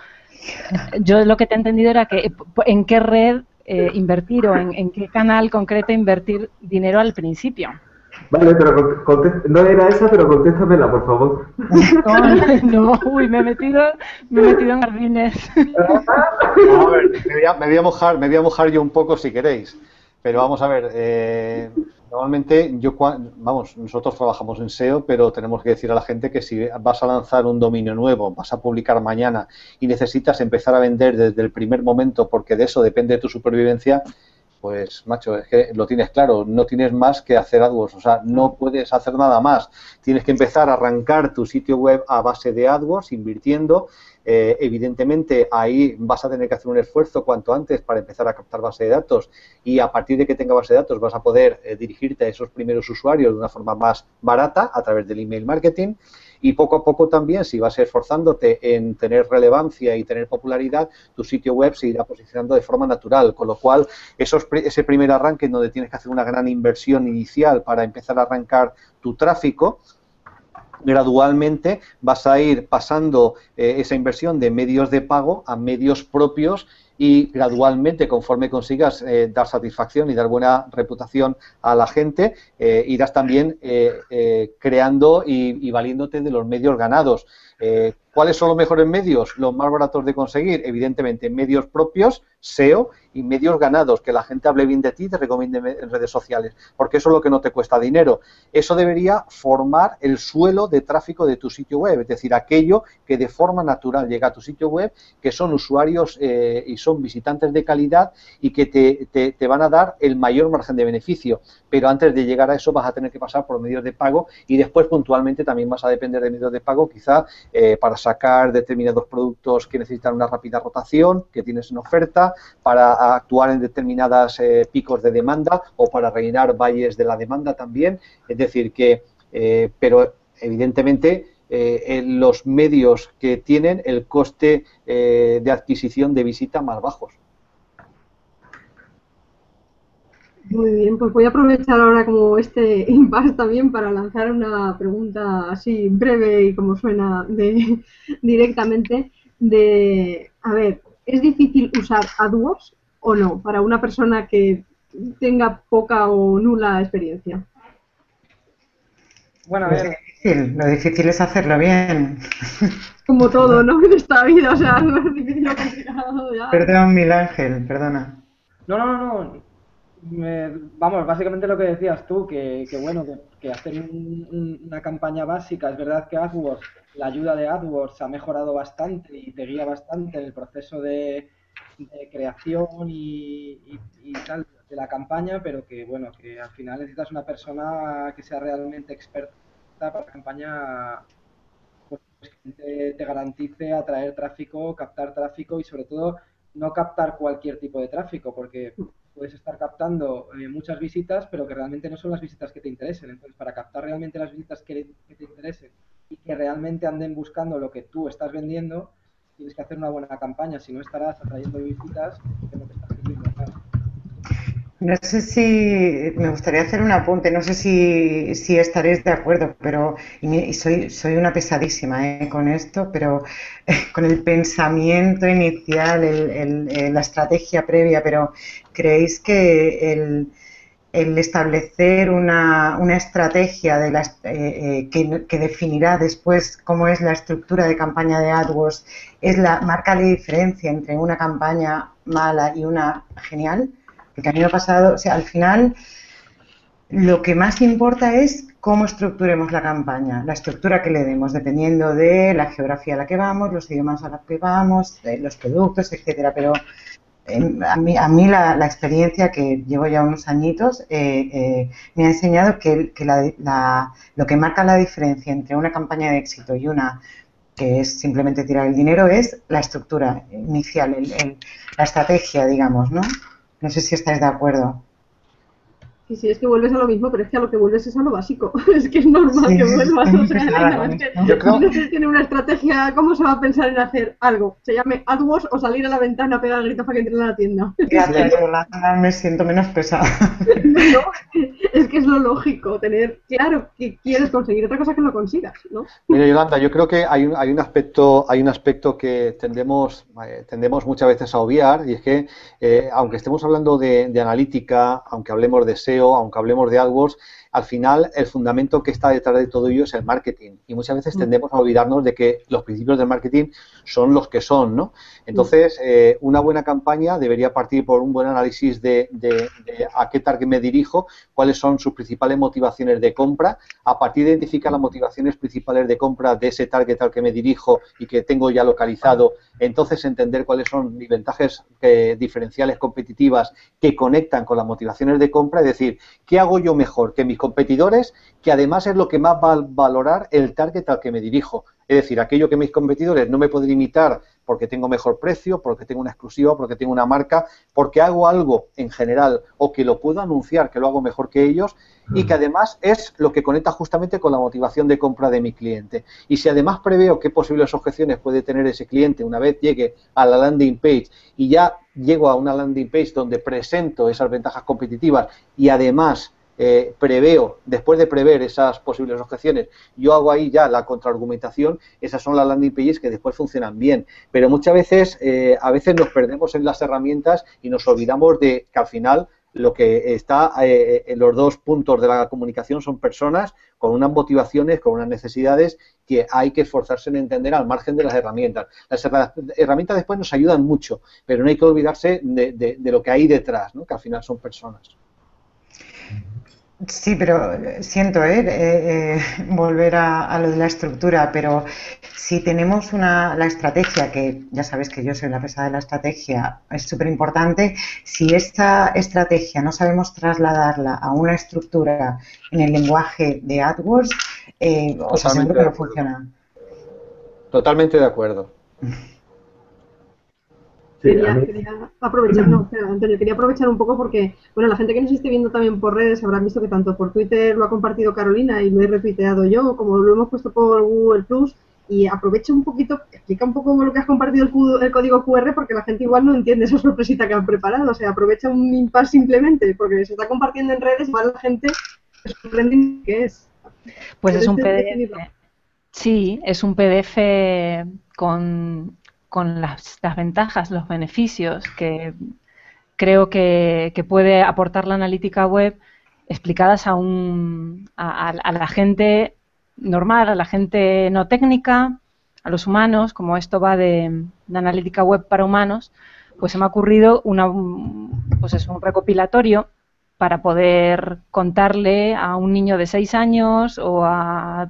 yo lo que te he entendido era que en qué red invertir o en qué canal concreto invertir dinero al principio. Vale, pero no era esa, pero contéstamela, por favor. No, uy, me he metido en jardines. No, a ver, me voy a mojar yo un poco si queréis. Pero vamos a ver, normalmente nosotros trabajamos en SEO, pero tenemos que decir a la gente que si vas a lanzar un dominio nuevo, vas a publicar mañana y necesitas empezar a vender desde el primer momento porque de eso depende tu supervivencia, pues macho, es que lo tienes claro, no tienes más que hacer AdWords, o sea, no puedes hacer nada más. Tienes que empezar a arrancar tu sitio web a base de AdWords, invirtiendo. Evidentemente, ahí vas a tener que hacer un esfuerzo cuanto antes para empezar a captar base de datos, y a partir de que tenga base de datos vas a poder dirigirte a esos primeros usuarios de una forma más barata a través del email marketing. Y poco a poco también, si vas esforzándote en tener relevancia y tener popularidad, tu sitio web se irá posicionando de forma natural, con lo cual ese primer arranque en donde tienes que hacer una gran inversión inicial para empezar a arrancar tu tráfico, gradualmente vas a ir pasando esa inversión de medios de pago a medios propios, y gradualmente, conforme consigas dar satisfacción y dar buena reputación a la gente, irás también creando y valiéndote de los medios ganados. ¿Cuáles son los mejores medios? Los más baratos de conseguir, evidentemente, medios propios, SEO, y medios ganados, que la gente hable bien de ti y te recomiende en redes sociales, porque eso es lo que no te cuesta dinero. Eso debería formar el suelo de tráfico de tu sitio web, es decir, aquello que de forma natural llega a tu sitio web, que son usuarios y son visitantes de calidad y que te van a dar el mayor margen de beneficio. Pero antes de llegar a eso vas a tener que pasar por medios de pago, y después puntualmente también vas a depender de medios de pago, quizá para sacar determinados productos que necesitan una rápida rotación, que tienes en oferta, para actuar en determinadas picos de demanda, o para rellenar valles de la demanda también. Es decir, que, pero evidentemente, los medios que tienen el coste de adquisición de visita más bajos. Muy bien, pues voy a aprovechar ahora como este impasse también para lanzar una pregunta así breve y como suena directamente a ver, ¿es difícil usar AdWords o no para una persona que tenga poca o nula experiencia? Bueno, a ver, Lo difícil es hacerlo bien. Como todo, ¿no? En esta vida, o sea, no es difícil o complicado ya. Perdón, Miguel Ángel, perdona. no. Vamos, básicamente lo que decías tú, que bueno, que hacer una campaña básica, es verdad que AdWords, la ayuda de AdWords ha mejorado bastante y te guía bastante en el proceso de creación y tal de la campaña, pero que bueno, que al final necesitas una persona que sea realmente experta para la campaña, pues que te garantice atraer tráfico, captar tráfico y sobre todo no captar cualquier tipo de tráfico, porque puedes estar captando muchas visitas, pero que realmente no son las visitas que te interesen. Entonces, para captar realmente las visitas que te interesen y que realmente anden buscando lo que tú estás vendiendo, tienes que hacer una buena campaña, si no estarás atrayendo visitas que no te estás sirviendo nada. No sé si me gustaría hacer un apunte, no sé si estaréis de acuerdo, pero y soy una pesadísima con esto, pero con el pensamiento inicial, la estrategia previa, pero ¿creéis que el establecer una estrategia que definirá después cómo es la estructura de campaña de AdWords marca la diferencia entre una campaña mala y una genial? Porque a mí me ha pasado, o sea, al final lo que más importa es cómo estructuremos la campaña, la estructura que le demos, dependiendo de la geografía a la que vamos, los idiomas a los que vamos, los productos, etcétera. Pero a mí la experiencia, que llevo ya unos añitos, me ha enseñado que lo que marca la diferencia entre una campaña de éxito y una que es simplemente tirar el dinero es la estructura inicial, la estrategia, digamos, ¿no? No sé si estáis de acuerdo. Sí, es que vuelves a lo mismo, pero es que a lo que vuelves es a lo básico. Es que es normal que vuelvas. O sea, Elena, es que yo creo... no se tiene una estrategia. ¿Cómo se va a pensar en hacer algo? ¿Se llame AdWords o salir a la ventana a pegar gritos para que entre a la tienda? Gracias, Yolanda, me siento menos pesada. No, es que es lo lógico, tener claro que quieres conseguir, otra cosa que lo consigas, ¿no? Mira, Yolanda, yo creo que hay un aspecto que tendemos muchas veces a obviar, y es que aunque estemos hablando de analítica, aunque hablemos de SEO, SEO, aunque hablemos de AdWords, al final el fundamento que está detrás de todo ello es el marketing. Y muchas veces tendemos a olvidarnos de que los principios del marketing son los que son, ¿no? Entonces, una buena campaña debería partir por un buen análisis de a qué target me dirijo, cuáles son sus principales motivaciones de compra. A partir de identificar las motivaciones principales de compra de ese target al que me dirijo y que tengo ya localizado, entonces entender cuáles son mis ventajas diferenciales competitivas que conectan con las motivaciones de compra, es decir, ¿qué hago yo mejor que mis competidores? Que además es lo que más va a valorar el target al que me dirijo. Es decir, aquello que mis competidores no me pueden imitar porque tengo mejor precio, porque tengo una exclusiva, porque tengo una marca, porque hago algo en general o que lo puedo anunciar que lo hago mejor que ellos y que además es lo que conecta justamente con la motivación de compra de mi cliente. Y si además preveo qué posibles objeciones puede tener ese cliente una vez llegue a la landing page y ya llego a una landing page donde presento esas ventajas competitivas y además preveo, después de prever esas posibles objeciones, yo hago ahí ya la contraargumentación, esas son las landing pages que después funcionan bien. Pero muchas veces, a veces nos perdemos en las herramientas y nos olvidamos de que al final lo que está en los dos puntos de la comunicación son personas con unas motivaciones, con unas necesidades que hay que esforzarse en entender al margen de las herramientas. Las herramientas después nos ayudan mucho, pero no hay que olvidarse de lo que hay detrás, ¿no? Que al final son personas. Sí, pero siento volver a lo de la estructura, pero si tenemos la estrategia, que ya sabes que yo soy la pesada de la estrategia, es súper importante, si esta estrategia no sabemos trasladarla a una estructura en el lenguaje de AdWords, os aseguro que no funciona. Totalmente de acuerdo. Sí, quería aprovechar, Antonio, quería aprovechar un poco porque, bueno, la gente que nos esté viendo también por redes habrá visto que tanto por Twitter lo ha compartido Carolina y lo he retuiteado yo, como lo hemos puesto por Google Plus, y aprovecha un poquito, explica un poco lo que has compartido el código QR porque la gente igual no entiende esa sorpresita que han preparado, o sea, aprovecha un impasse simplemente porque se está compartiendo en redes, igual la gente se sorprende qué es. Pues es un PDF. Sí, es un PDF con las ventajas, los beneficios que creo que puede aportar la analítica web explicadas a la gente normal, a la gente no técnica, a los humanos, como esto va de analítica web para humanos, pues se me ha ocurrido un recopilatorio para poder contarle a un niño de 6 años o a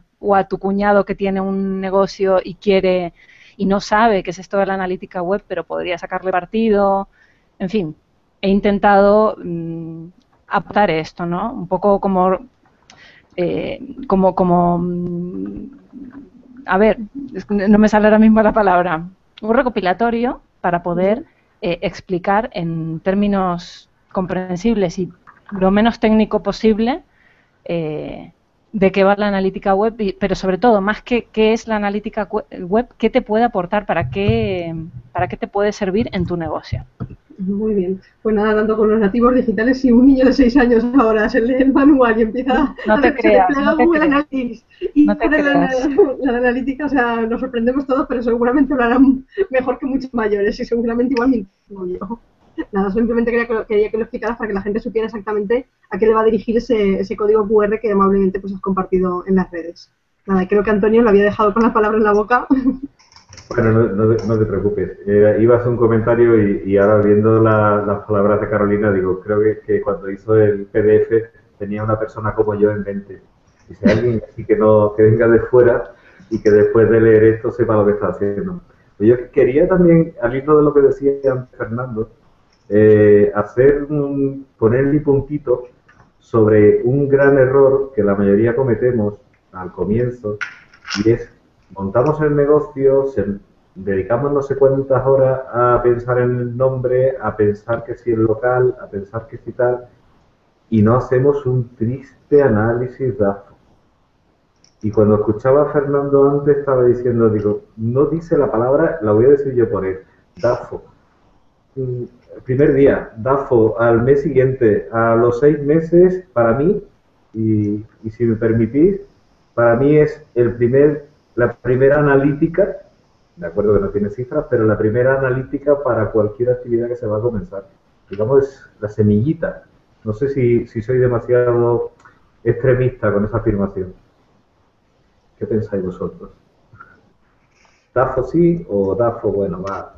tu cuñado que tiene un negocio y no sabe qué es esto de la analítica web, pero podría sacarle partido. En fin, he intentado aportar esto, ¿no? Un poco a ver, no me sale ahora mismo la palabra. Un recopilatorio para poder explicar en términos comprensibles y lo menos técnico posible de qué va la analítica web, pero sobre todo, más que qué es la analítica web, qué te puede aportar, para qué te puede servir en tu negocio. Muy bien. Pues nada, tanto con los nativos digitales, si un niño de 6 años ahora se lee el manual y empieza no te creas, Google Analytics y hace la analítica, o sea, nos sorprendemos todos, pero seguramente lo harán mejor que muchos mayores y seguramente igual mi yo. Nada, simplemente quería que lo explicaras para que la gente supiera exactamente a qué le va a dirigir ese código QR que amablemente pues has compartido en las redes. Nada, creo que Antonio lo había dejado con las palabras en la boca. Bueno, no te preocupes. Iba a hacer un comentario y ahora viendo las palabras de Carolina, digo, creo que cuando hizo el PDF tenía una persona como yo en mente. Y si alguien así que venga de fuera y que después de leer esto sepa lo que está haciendo. Pues yo quería también, al hilo de lo que decía Fernando, poner mi puntito sobre un gran error que la mayoría cometemos al comienzo, y es: montamos el negocio, dedicamos no sé cuántas horas a pensar en el nombre, a pensar que si el local, a pensar que si tal, y no hacemos un triste análisis DAFO. Y cuando escuchaba a Fernando antes estaba diciendo, digo, no dice la palabra, la voy a decir yo por él, DAFO. El primer día, DAFO, al mes siguiente, a los 6 meses, para mí, y si me permitís, para mí es la primera analítica, de acuerdo que no tiene cifras, pero la primera analítica para cualquier actividad que se va a comenzar. Digamos, es la semillita. No sé si soy demasiado extremista con esa afirmación. ¿Qué pensáis vosotros? ¿DAFO sí o DAFO, bueno, va?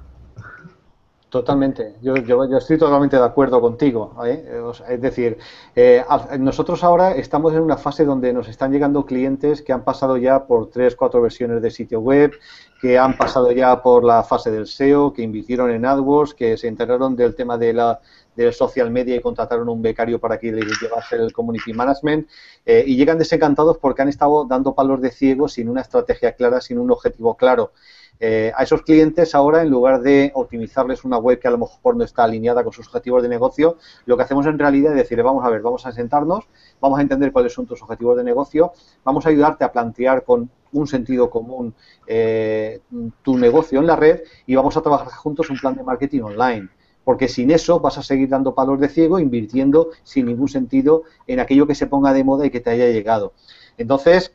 Totalmente, yo estoy totalmente de acuerdo contigo, ¿eh? Es decir, nosotros ahora estamos en una fase donde nos están llegando clientes que han pasado ya por 3, 4 versiones de sitio web, que han pasado ya por la fase del SEO, que invirtieron en AdWords, que se enteraron del tema del social media y contrataron un becario para que les llevase el community management, y llegan desencantados porque han estado dando palos de ciego sin una estrategia clara, sin un objetivo claro. A esos clientes ahora, en lugar de optimizarles una web que a lo mejor no está alineada con sus objetivos de negocio, lo que hacemos en realidad es decir, vamos a ver, vamos a sentarnos, vamos a entender cuáles son tus objetivos de negocio, vamos a ayudarte a plantear con un sentido común tu negocio en la red y vamos a trabajar juntos un plan de marketing online. Porque sin eso vas a seguir dando palos de ciego, invirtiendo sin ningún sentido en aquello que se ponga de moda y que te haya llegado. Entonces,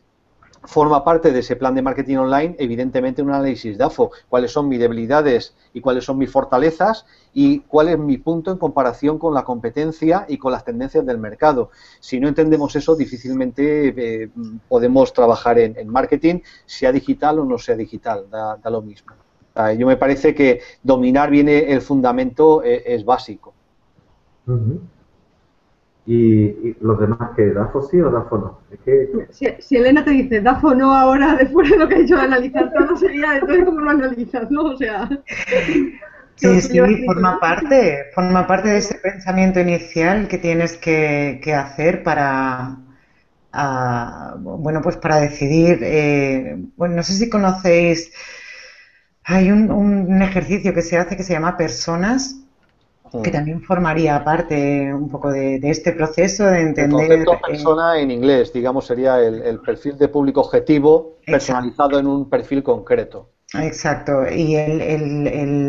forma parte de ese plan de marketing online, evidentemente, un análisis DAFO. ¿Cuáles son mis debilidades y cuáles son mis fortalezas? Y cuál es mi punto en comparación con la competencia y con las tendencias del mercado. Si no entendemos eso, difícilmente podemos trabajar en marketing, sea digital o no sea digital, da lo mismo. Yo me parece que dominar bien el fundamento es básico. ¿Y los demás qué? ¿DAFO sí o DAFO no? Es que... si Elena te dice DAFO no ahora, después de lo que ha hecho de analizar todo, sería entonces cómo lo analizas, ¿no? O sea... Sí, forma parte de ese pensamiento inicial que tienes que hacer para, bueno, pues para decidir. Bueno, no sé si conocéis, hay un ejercicio que se hace que se llama personas, que también formaría parte un poco de este proceso de entender... El concepto persona en inglés, digamos, sería el perfil de público objetivo personalizado en un perfil concreto. Exacto, y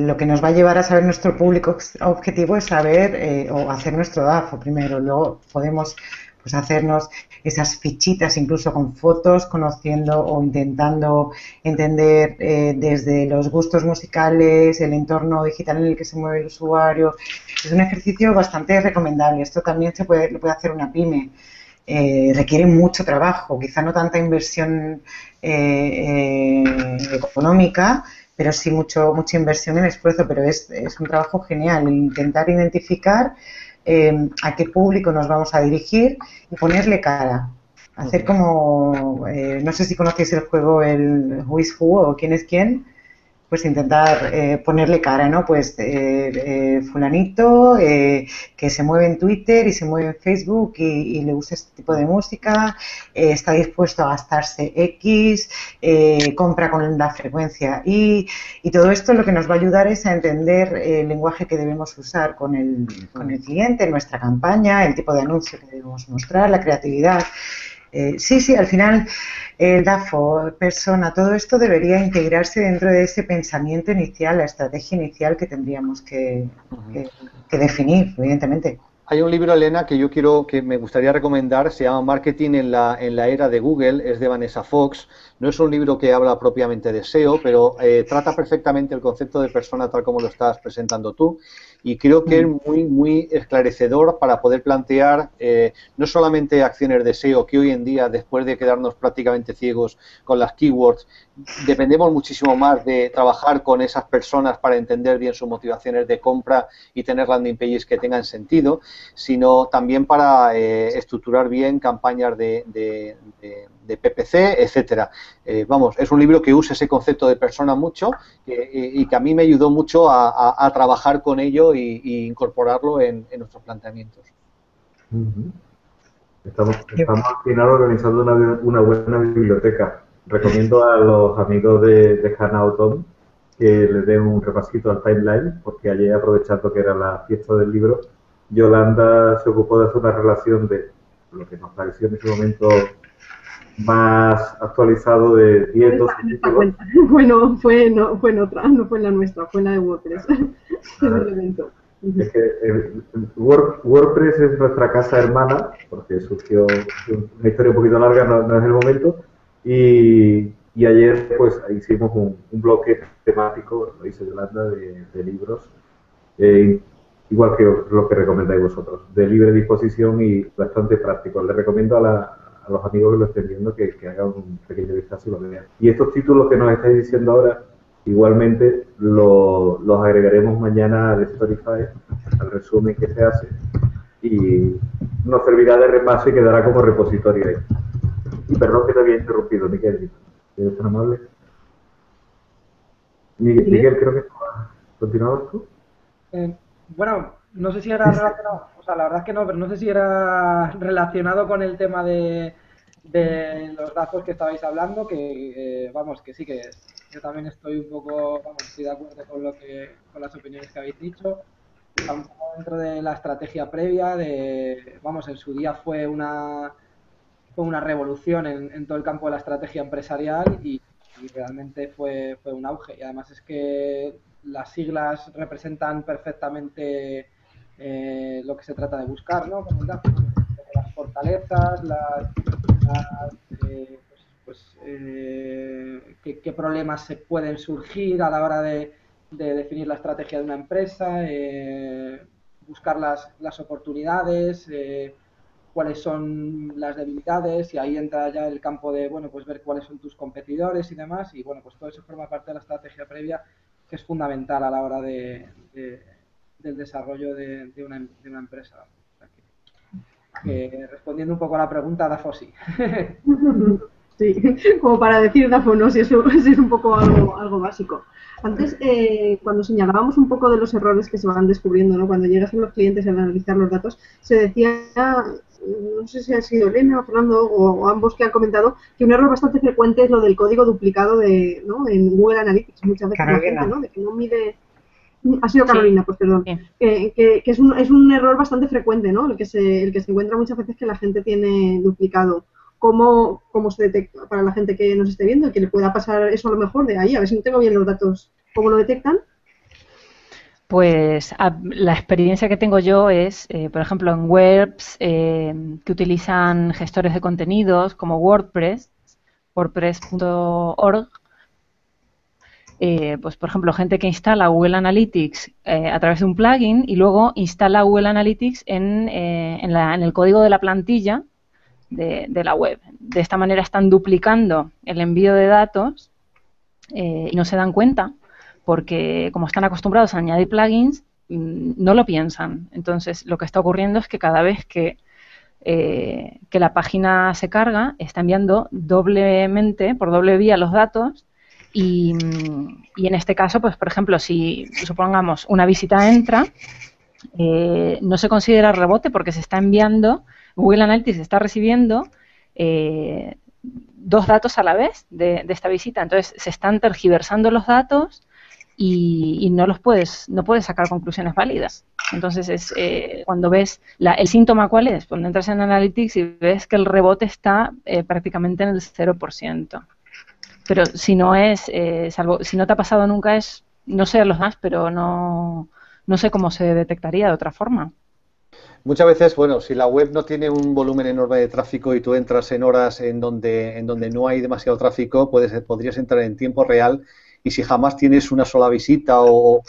lo que nos va a llevar a saber nuestro público objetivo es saber o hacer nuestro DAFO primero, luego podemos pues hacernos esas fichitas incluso con fotos, conociendo o intentando entender desde los gustos musicales, el entorno digital en el que se mueve el usuario. Es un ejercicio bastante recomendable. Esto también lo puede hacer una pyme. Requiere mucho trabajo, quizá no tanta inversión económica, pero sí mucha inversión en esfuerzo, pero es un trabajo genial, intentar identificar a qué público nos vamos a dirigir y ponerle cara. Hacer como, no sé si conocéis el juego, el Who is Who o quién es quién, pues intentar ponerle cara, ¿no? Pues fulanito que se mueve en Twitter y se mueve en Facebook y le gusta este tipo de música, está dispuesto a gastarse X, compra con la frecuencia y todo esto lo que nos va a ayudar es a entender el lenguaje que debemos usar con el cliente, nuestra campaña, el tipo de anuncio que debemos mostrar, la creatividad. Sí, al final el DAFO, persona, todo esto debería integrarse dentro de ese pensamiento inicial, la estrategia inicial que tendríamos que definir, evidentemente. Hay un libro, Elena, que me gustaría recomendar, se llama Marketing en la era de Google, es de Vanessa Fox. No es un libro que habla propiamente de SEO, pero trata perfectamente el concepto de persona tal como lo estás presentando tú. Y creo que es muy esclarecedor para poder plantear no solamente acciones de SEO, que hoy en día, después de quedarnos prácticamente ciegos con las keywords, dependemos muchísimo más de trabajar con esas personas para entender bien sus motivaciones de compra y tener landing pages que tengan sentido, sino también para estructurar bien campañas de PPC, etcétera. Vamos, es un libro que usa ese concepto de persona mucho y que a mí me ayudó mucho a trabajar con ello y incorporarlo en nuestros planteamientos. Estamos al final organizando una buena biblioteca. Recomiendo a los amigos de Hannah Autumn que les den un repasito al timeline, porque ayer, aprovechando que era la fiesta del libro, Yolanda se ocupó de hacer una relación de lo que nos pareció en ese momento más actualizado de 10, 12 títulos. Bueno, fue en otra, no fue en la nuestra, fue en la de WordPress. Es que WordPress es nuestra casa hermana, porque surgió una historia un poquito larga, no es el momento, y ayer pues hicimos un bloque temático, lo hizo Yolanda, de libros igual que lo que recomendáis vosotros, de libre disposición y bastante práctico. Les recomiendo a los amigos que lo estén viendo que hagan un pequeño vistazo y lo vean. Y estos títulos que nos estáis diciendo ahora, igualmente los agregaremos mañana al Storyfy, al resumen que se hace, y nos servirá de repaso y quedará como repositorio ahí. Y perdón que te había interrumpido, Miguel. ¿Eres tan amable? Miguel, creo que continuabas tú. Bueno, no sé si era relacionado, o sea, la verdad es que no, pero no sé si era relacionado con el tema de los datos que estabais hablando, que vamos, que sí que yo también estoy un poco, vamos, estoy de acuerdo con las opiniones que habéis dicho. Está un poco dentro de la estrategia previa vamos, en su día fue una revolución en todo el campo de la estrategia empresarial y realmente fue un auge. Y además es que las siglas representan perfectamente lo que se trata de buscar, ¿no? Como las fortalezas, qué problemas se pueden surgir a la hora de definir la estrategia de una empresa, buscar las oportunidades, cuáles son las debilidades, y ahí entra ya el campo de, bueno, pues ver cuáles son tus competidores y demás, y bueno, pues todo eso forma parte de la estrategia previa, que es fundamental a la hora del desarrollo de una empresa. O sea que, respondiendo un poco a la pregunta, Dafo sí. Sí, como para decir Dafo no, si es un poco algo básico. Antes, cuando señalábamos un poco de los errores que se van descubriendo, ¿no? Cuando llegas a los clientes a analizar los datos, se decía, no sé si ha sido Elena o Fernando o ambos que han comentado, que un error bastante frecuente es lo del código duplicado ¿no? en Google Analytics. Muchas veces la gente, ¿no? De que no mide... Ha sido Carolina, sí. Pues perdón. Sí. Que es un error bastante frecuente, ¿no? El que se encuentra muchas veces que la gente tiene duplicado. ¿Cómo se detecta para la gente que nos esté viendo y que le pueda pasar eso a lo mejor de ahí? A ver si no tengo bien los datos. ¿Cómo lo detectan? Pues la experiencia que tengo yo es, por ejemplo, en webs que utilizan gestores de contenidos como WordPress, wordpress.org, pues por ejemplo, gente que instala Google Analytics a través de un plugin y luego instala Google Analytics en el código de la plantilla de la web. De esta manera están duplicando el envío de datos y no se dan cuenta porque como están acostumbrados a añadir plugins, no lo piensan. Entonces, lo que está ocurriendo es que cada vez que la página se carga, está enviando doblemente, por doble vía, los datos y en este caso, pues por ejemplo, si supongamos una visita entra, no se considera rebote porque se está enviando, Google Analytics está recibiendo dos datos a la vez de esta visita. Entonces, se están tergiversando los datos y no puedes sacar conclusiones válidas. Entonces, cuando ves el síntoma, ¿cuál es? Cuando entras en Analytics y ves que el rebote está prácticamente en el 0%. Pero si no si no te ha pasado nunca, no sé los más, pero no sé cómo se detectaría de otra forma. Muchas veces, bueno, si la web no tiene un volumen enorme de tráfico y tú entras en horas en donde no hay demasiado tráfico, podrías entrar en tiempo real, y si jamás tienes una sola visita o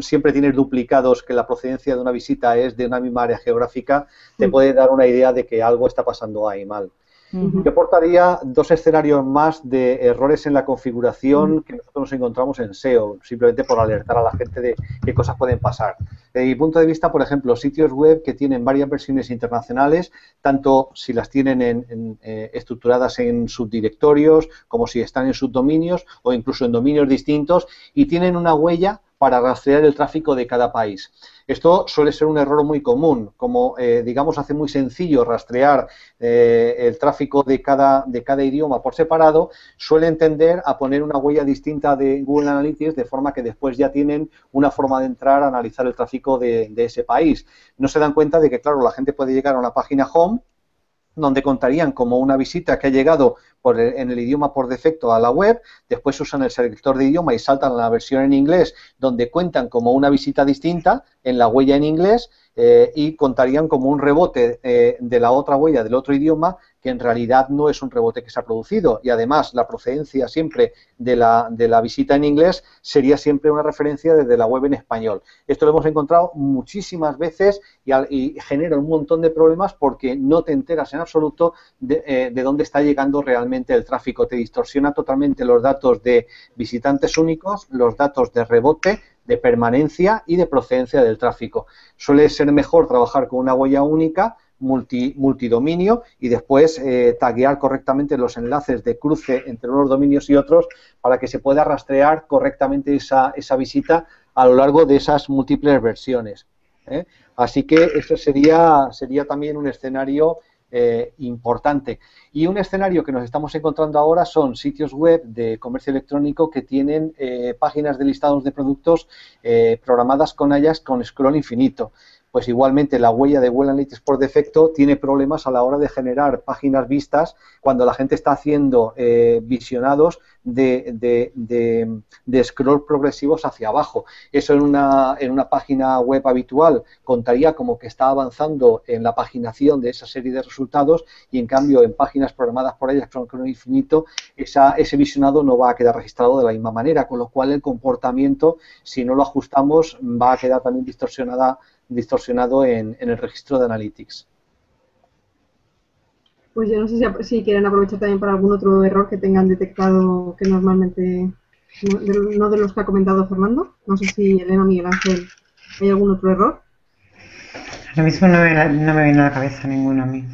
siempre tienes duplicados que la procedencia de una visita es de una misma área geográfica, te puede dar una idea de que algo está pasando ahí mal. Yo aportaría dos escenarios más de errores en la configuración que nosotros nos encontramos en SEO, simplemente por alertar a la gente de qué cosas pueden pasar. Desde mi punto de vista, por ejemplo, sitios web que tienen varias versiones internacionales, tanto si las tienen estructuradas en subdirectorios, como si están en subdominios o incluso en dominios distintos, y tienen una huella para rastrear el tráfico de cada país. Esto suele ser un error muy común, como digamos hace muy sencillo rastrear el tráfico de cada idioma por separado, suelen tender a poner una huella distinta de Google Analytics, de forma que después ya tienen una forma de entrar a analizar el tráfico de ese país. No se dan cuenta de que, claro, la gente puede llegar a una página home donde contarían como una visita que ha llegado en el idioma por defecto a la web, después usan el selector de idioma y saltan a la versión en inglés, donde cuentan como una visita distinta en la huella en inglés, y contarían como un rebote de la otra huella del otro idioma, que en realidad no es un rebote que se ha producido, y además la procedencia siempre de la visita en inglés sería siempre una referencia desde la web en español. Esto lo hemos encontrado muchísimas veces y genera un montón de problemas porque no te enteras en absoluto de dónde está llegando realmente el tráfico. Te distorsiona totalmente los datos de visitantes únicos, los datos de rebote, de permanencia y de procedencia del tráfico. Suele ser mejor trabajar con una huella única, multidominio, y después taguear correctamente los enlaces de cruce entre unos dominios y otros para que se pueda rastrear correctamente esa visita a lo largo de esas múltiples versiones. Así que eso sería también un escenario importante. Y un escenario que nos estamos encontrando ahora son sitios web de comercio electrónico que tienen páginas de listados de productos programadas con Ajax con scroll infinito. Pues igualmente la huella de Google Analytics por defecto tiene problemas a la hora de generar páginas vistas cuando la gente está haciendo visionados de scroll progresivos hacia abajo. Eso en una página web habitual contaría como que está avanzando en la paginación de esa serie de resultados, y en cambio en páginas programadas por ellas con scroll infinito ese visionado no va a quedar registrado de la misma manera, con lo cual el comportamiento, si no lo ajustamos, va a quedar también distorsionado en el registro de Analytics. Pues yo no sé si quieren aprovechar también para algún otro error que tengan detectado que normalmente, no de los que ha comentado Fernando. No sé si Elena o Miguel Ángel, ¿hay algún otro error? Ahora mismo no me viene a la cabeza ninguno a mí.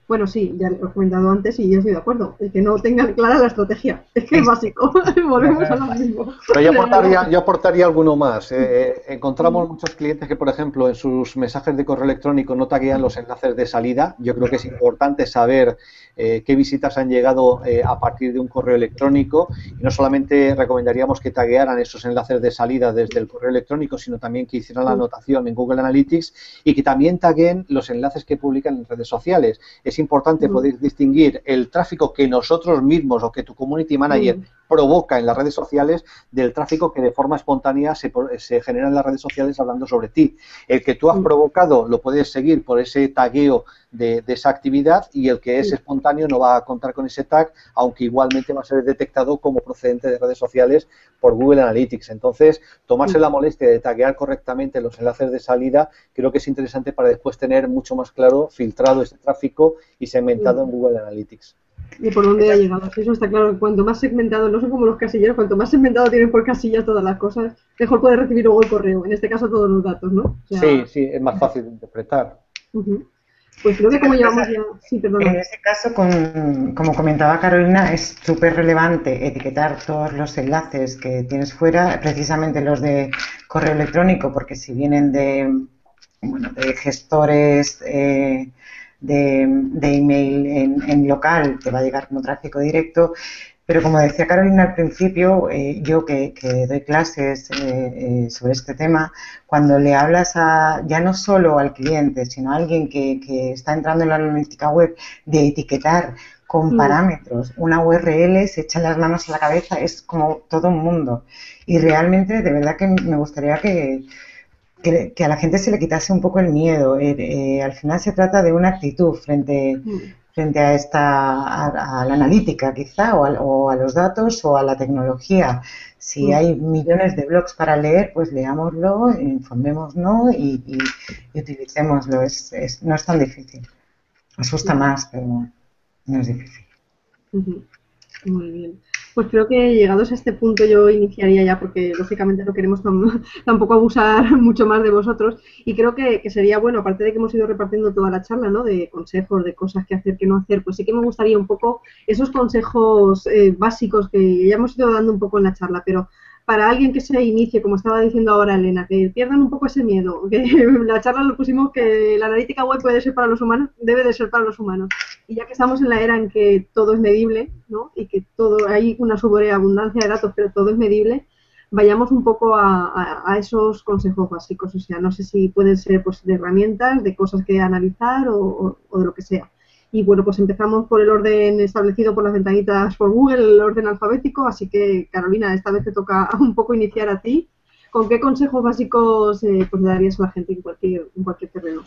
Bueno, sí, ya lo he comentado antes y yo estoy de acuerdo. El que no tenga clara la estrategia. Es que es básico. Volvemos a lo mismo. Pero yo aportaría alguno más. Encontramos muchos clientes que, por ejemplo, en sus mensajes de correo electrónico no taguean los enlaces de salida. Yo creo que es importante saber qué visitas han llegado a partir de un correo electrónico. Y no solamente recomendaríamos que taguearan esos enlaces de salida desde el correo electrónico, sino también que hicieran la anotación en Google Analytics y que también tagueen los enlaces que publican en redes sociales. Es importante poder distinguir el tráfico que nosotros mismos o que tu community manager provoca en las redes sociales del tráfico que de forma espontánea se genera en las redes sociales hablando sobre ti. El que tú has provocado lo puedes seguir por ese tagueo de esa actividad, y el que es espontáneo no va a contar con ese tag, aunque igualmente va a ser detectado como procedente de redes sociales por Google Analytics. Entonces, tomarse la molestia de taguear correctamente los enlaces de salida creo que es interesante para después tener mucho más claro, filtrado este tráfico y segmentado en Google Analytics. Y por dónde ha llegado. Eso está claro, que cuanto más segmentado, no son como los casilleros, cuanto más segmentado tienen por casilla todas las cosas, mejor puede recibir luego el correo, en este caso todos los datos, ¿no? O sea, sí, es más fácil de interpretar. Pues creo que como llevamos ya... Sí, perdona. En este caso, como comentaba Carolina, es súper relevante etiquetar todos los enlaces que tienes fuera, precisamente los de correo electrónico, porque si vienen de gestores de email en local, te va a llegar como tráfico directo. Pero como decía Carolina al principio, yo que doy clases sobre este tema, cuando le hablas ya no solo al cliente, sino a alguien que está entrando en la analítica web, de etiquetar con parámetros una URL, se echan las manos a la cabeza, es como todo un mundo. Y realmente, de verdad que me gustaría que a la gente se le quitase un poco el miedo. Al final se trata de una actitud frente a la analítica quizá, o a los datos o a la tecnología. Si hay millones de blogs para leer, pues leámoslo, informémonos y utilicémoslo. No es tan difícil. Asusta más, pero no es difícil. Muy bien. Pues creo que llegados a este punto yo iniciaría ya, porque lógicamente no queremos tampoco abusar mucho más de vosotros, y creo que sería bueno, aparte de que hemos ido repartiendo toda la charla, ¿no?, de consejos, de cosas que hacer, que no hacer, pues sí que me gustaría un poco esos consejos básicos que ya hemos ido dando un poco en la charla, pero para alguien que se inicie, como estaba diciendo ahora Elena, que pierdan un poco ese miedo, que en la charla lo pusimos que la analítica web puede ser para los humanos, debe de ser para los humanos. Y ya que estamos en la era en que todo es medible, ¿no?, y que hay una sobreabundancia de datos, pero todo es medible, vayamos un poco a esos consejos básicos. O sea, no sé si pueden ser pues de herramientas, de cosas que analizar o de lo que sea. Y bueno, pues empezamos por el orden establecido por las ventanitas por Google, el orden alfabético, así que Carolina, esta vez te toca un poco iniciar a ti. ¿Con qué consejos básicos pues, le darías a la gente en cualquier terreno?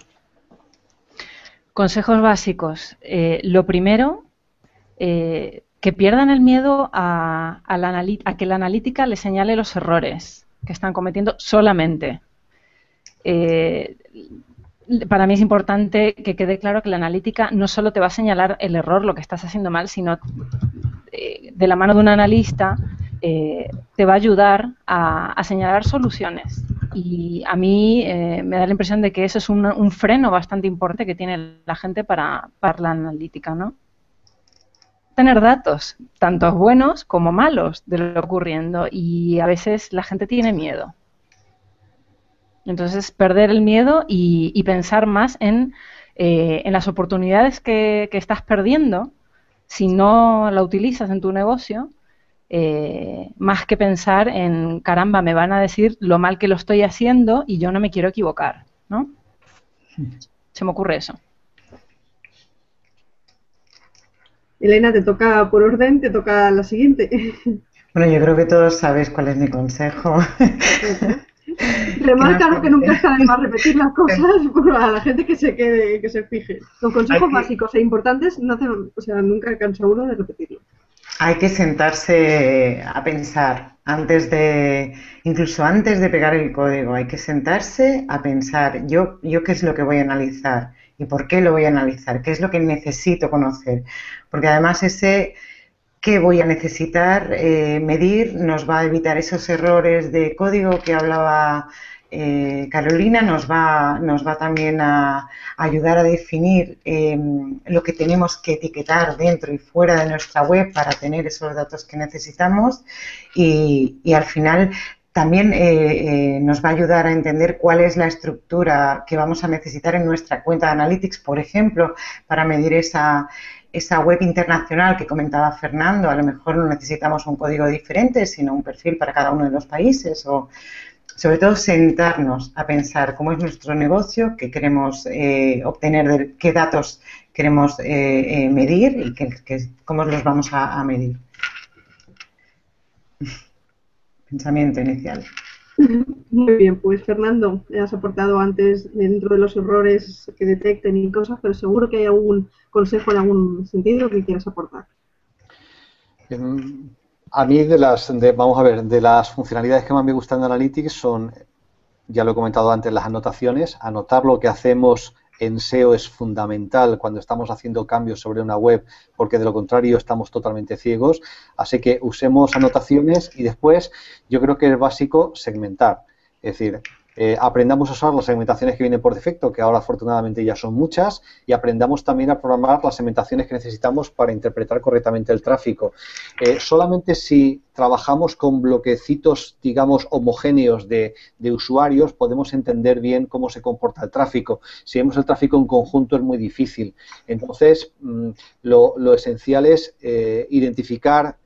Consejos básicos. Lo primero, que pierdan el miedo a que la analítica les señale los errores que están cometiendo solamente. Para mí es importante que quede claro que la analítica no solo te va a señalar el error, lo que estás haciendo mal, sino de la mano de un analista te va a ayudar a señalar soluciones. Y a mí me da la impresión de que eso es un freno bastante importante que tiene la gente para la analítica, ¿no? Tener datos, tanto buenos como malos, de lo ocurriendo, y a veces la gente tiene miedo. Entonces, perder el miedo y pensar más en las oportunidades que estás perdiendo si no la utilizas en tu negocio, más que pensar en, caramba, me van a decir lo mal que lo estoy haciendo y yo no me quiero equivocar, ¿no? Se me ocurre eso. Elena, te toca por orden, te toca la siguiente. Bueno, yo creo que todos sabéis cuál es mi consejo. Remarca que nunca está de más repetir las cosas a la gente que se quede, que se fije. Los consejos básicos e importantes no hacen, o sea, nunca cansa uno de repetirlo. Hay que sentarse a pensar incluso antes de pegar el código, hay que sentarse a pensar, yo qué es lo que voy a analizar y por qué lo voy a analizar, qué es lo que necesito conocer, porque además ese qué voy a necesitar medir nos va a evitar esos errores de código que hablaba Carolina, nos va también a ayudar a definir lo que tenemos que etiquetar dentro y fuera de nuestra web para tener esos datos que necesitamos y al final también nos va a ayudar a entender cuál es la estructura que vamos a necesitar en nuestra cuenta de Analytics, por ejemplo, para medir esa web internacional que comentaba Fernando. A lo mejor no necesitamos un código diferente, sino un perfil para cada uno de los países o sobre todo sentarnos a pensar cómo es nuestro negocio, qué queremos obtener, qué datos queremos medir y cómo los vamos a medir. Pensamiento inicial. Muy bien, pues Fernando, has aportado antes dentro de los errores que detecten y cosas, pero seguro que hay algún consejo en algún sentido que quieras aportar. A mí de las funcionalidades que más me gustan de Analytics son, ya lo he comentado antes, las anotaciones. Anotar lo que hacemos en SEO es fundamental cuando estamos haciendo cambios sobre una web, porque de lo contrario estamos totalmente ciegos. Así que usemos anotaciones y después yo creo que es básico segmentar. Es decir, aprendamos a usar las segmentaciones que vienen por defecto, que ahora afortunadamente ya son muchas, y aprendamos también a programar las segmentaciones que necesitamos para interpretar correctamente el tráfico. Solamente si trabajamos con bloquecitos, digamos, homogéneos de usuarios, podemos entender bien cómo se comporta el tráfico. Si vemos el tráfico en conjunto es muy difícil. Entonces, lo esencial es identificar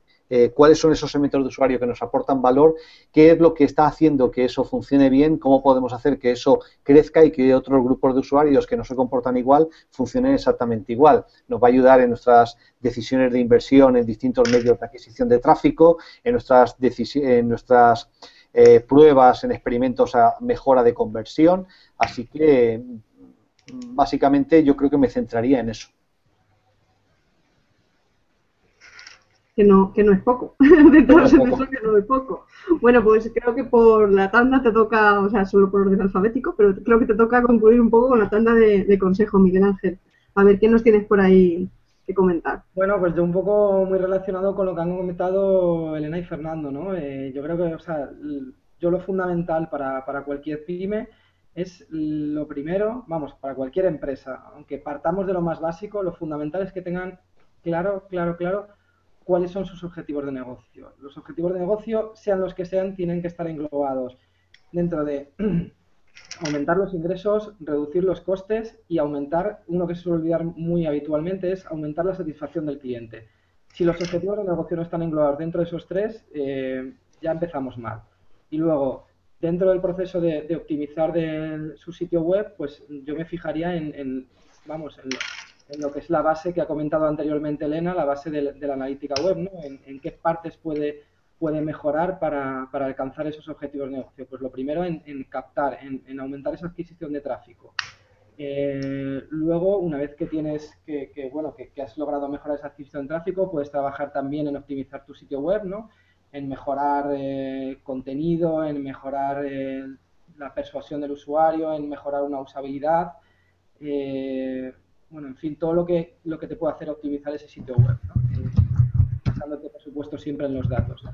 cuáles son esos segmentos de usuario que nos aportan valor, qué es lo que está haciendo que eso funcione bien, cómo podemos hacer que eso crezca y que otros grupos de usuarios que no se comportan igual funcionen exactamente igual. Nos va a ayudar en nuestras decisiones de inversión en distintos medios de adquisición de tráfico, en nuestras pruebas, en experimentos a mejora de conversión. Así que, básicamente, yo creo que me centraría en eso. Que no es poco, de todos en eso que no es poco. Bueno, pues creo que por la tanda te toca, o sea, solo por orden alfabético, pero creo que te toca concluir un poco con la tanda de consejos, Miguel Ángel. A ver, ¿qué nos tienes por ahí que comentar? Bueno, pues yo un poco muy relacionado con lo que han comentado Elena y Fernando, ¿no? Yo creo que, o sea, yo lo fundamental para cualquier pyme es lo primero, vamos, para cualquier empresa, aunque partamos de lo más básico, lo fundamental es que tengan claro cuáles son sus objetivos de negocio. Los objetivos de negocio, sean los que sean, tienen que estar englobados dentro de aumentar los ingresos, reducir los costes y aumentar, uno que se suele olvidar muy habitualmente, es aumentar la satisfacción del cliente. Si los objetivos de negocio no están englobados dentro de esos tres, ya empezamos mal. Y luego, dentro del proceso de optimizar su sitio web, pues yo me fijaría en lo que es la base que ha comentado anteriormente Elena, la base de la analítica web, ¿no? En qué partes puede puede mejorar para alcanzar esos objetivos de negocio? Pues lo primero en captar, en aumentar esa adquisición de tráfico. Luego, una vez que tienes que has logrado mejorar esa adquisición de tráfico, puedes trabajar también en optimizar tu sitio web, ¿no? En mejorar contenido, en mejorar la persuasión del usuario, en mejorar una usabilidad. Bueno, en fin, todo lo que te puede hacer optimizar ese sitio web, ¿no? Basándote, por supuesto, siempre en los datos.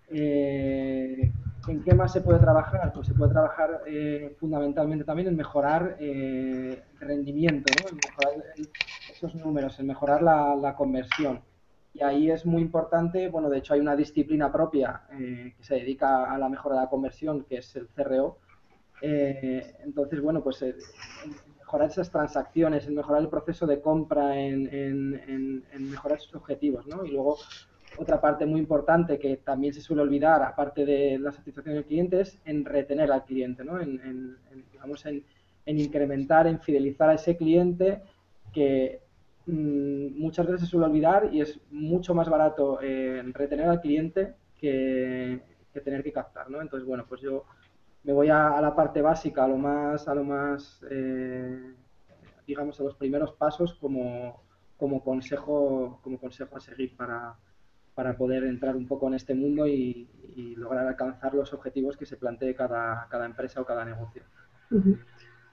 ¿En qué más se puede trabajar? Pues se puede trabajar fundamentalmente también en mejorar rendimiento, ¿no? En mejorar esos números, en mejorar la conversión. Y ahí es muy importante, bueno, de hecho hay una disciplina propia que se dedica a la mejora de la conversión, que es el CRO. Entonces, bueno, pues en mejorar esas transacciones, en mejorar el proceso de compra, en mejorar esos objetivos, ¿no? Y luego otra parte muy importante que también se suele olvidar, aparte de la satisfacción del cliente, es en retener al cliente, ¿no? Digamos, en incrementar, en fidelizar a ese cliente que muchas veces se suele olvidar y es mucho más barato retener al cliente que tener que captar, ¿no? Entonces, bueno, pues yo me voy a la parte básica, a lo más digamos, a los primeros pasos como consejo a seguir para poder entrar un poco en este mundo y lograr alcanzar los objetivos que se plantee cada empresa o cada negocio.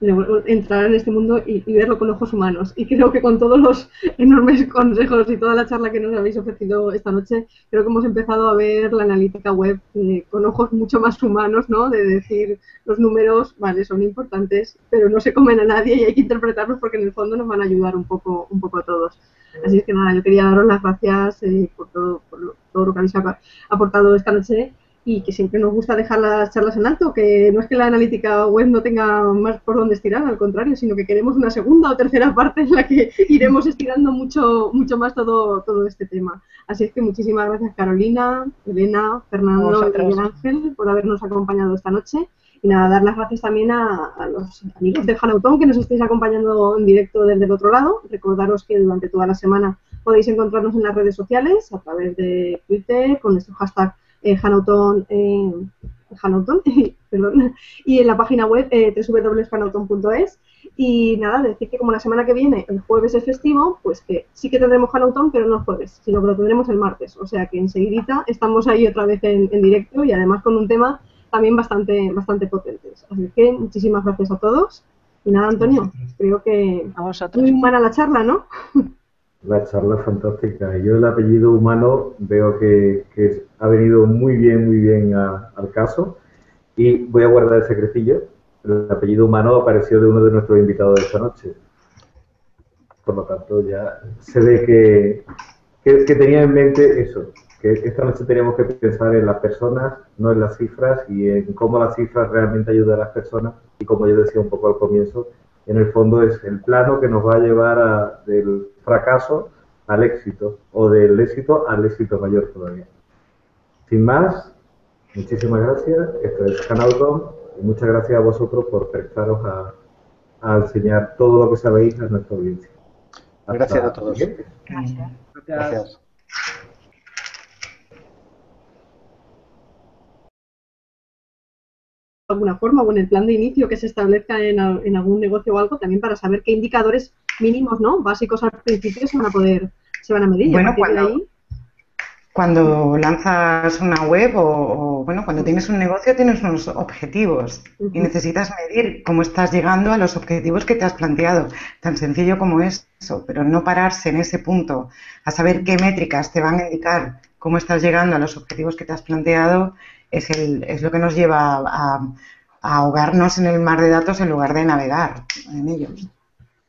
Entrar en este mundo y verlo con ojos humanos. Y creo que con todos los enormes consejos y toda la charla que nos habéis ofrecido esta noche, creo que hemos empezado a ver la analítica web con ojos mucho más humanos, ¿no? De decir, los números, vale, son importantes, pero no se comen a nadie y hay que interpretarlos porque en el fondo nos van a ayudar un poco a todos. Así es que nada, yo quería daros las gracias por todo lo que habéis aportado esta noche. Y que siempre nos gusta dejar las charlas en alto, que no es que la analítica web no tenga más por dónde estirar, al contrario, sino que queremos una segunda o tercera parte en la que iremos estirando mucho más todo este tema. Así es que muchísimas gracias Carolina, Elena, Fernando y Miguel Ángel por habernos acompañado esta noche. Y nada, dar las gracias también a los amigos de Hanautón que nos estáis acompañando en directo desde el otro lado. Recordaros que durante toda la semana podéis encontrarnos en las redes sociales, a través de Twitter, con nuestro hashtag Hanautón, perdón, y en la página web www.hanautón.es. Y nada, decir que como la semana que viene, el jueves es festivo, pues que sí que tendremos Hanautón, pero no el jueves, sino que lo tendremos el martes. O sea que enseguidita estamos ahí otra vez en directo y además con un tema también bastante potentes. Así que muchísimas gracias a todos. Y nada, Antonio, creo que muy humana la charla, ¿no? La charla es fantástica. Yo el apellido humano veo que ha venido muy bien al caso y voy a guardar el secretillo. El apellido humano apareció de uno de nuestros invitados de esta noche. Por lo tanto, ya se ve que tenía en mente eso, que esta noche teníamos que pensar en las personas, no en las cifras, y en cómo las cifras realmente ayudan a las personas. Y como yo decía un poco al comienzo, en el fondo es el plano que nos va a llevar del fracaso al éxito, o del éxito al éxito mayor todavía. Sin más, muchísimas gracias. Esto es Hanautón y muchas gracias a vosotros por prestaros a enseñar todo lo que sabéis a nuestra audiencia. Gracias a todos. Gracias. De alguna forma o en el plan de inicio que se establezca en algún negocio o algo, también para saber qué indicadores mínimos, ¿no? Básicos al principio se van a medir. Bueno, y cuando lanzas una web o bueno, cuando tienes un negocio tienes unos objetivos y necesitas medir cómo estás llegando a los objetivos que te has planteado. Tan sencillo como eso, pero no pararse en ese punto a saber qué métricas te van a indicar cómo estás llegando a los objetivos que te has planteado es lo que nos lleva a ahogarnos en el mar de datos en lugar de navegar en ellos.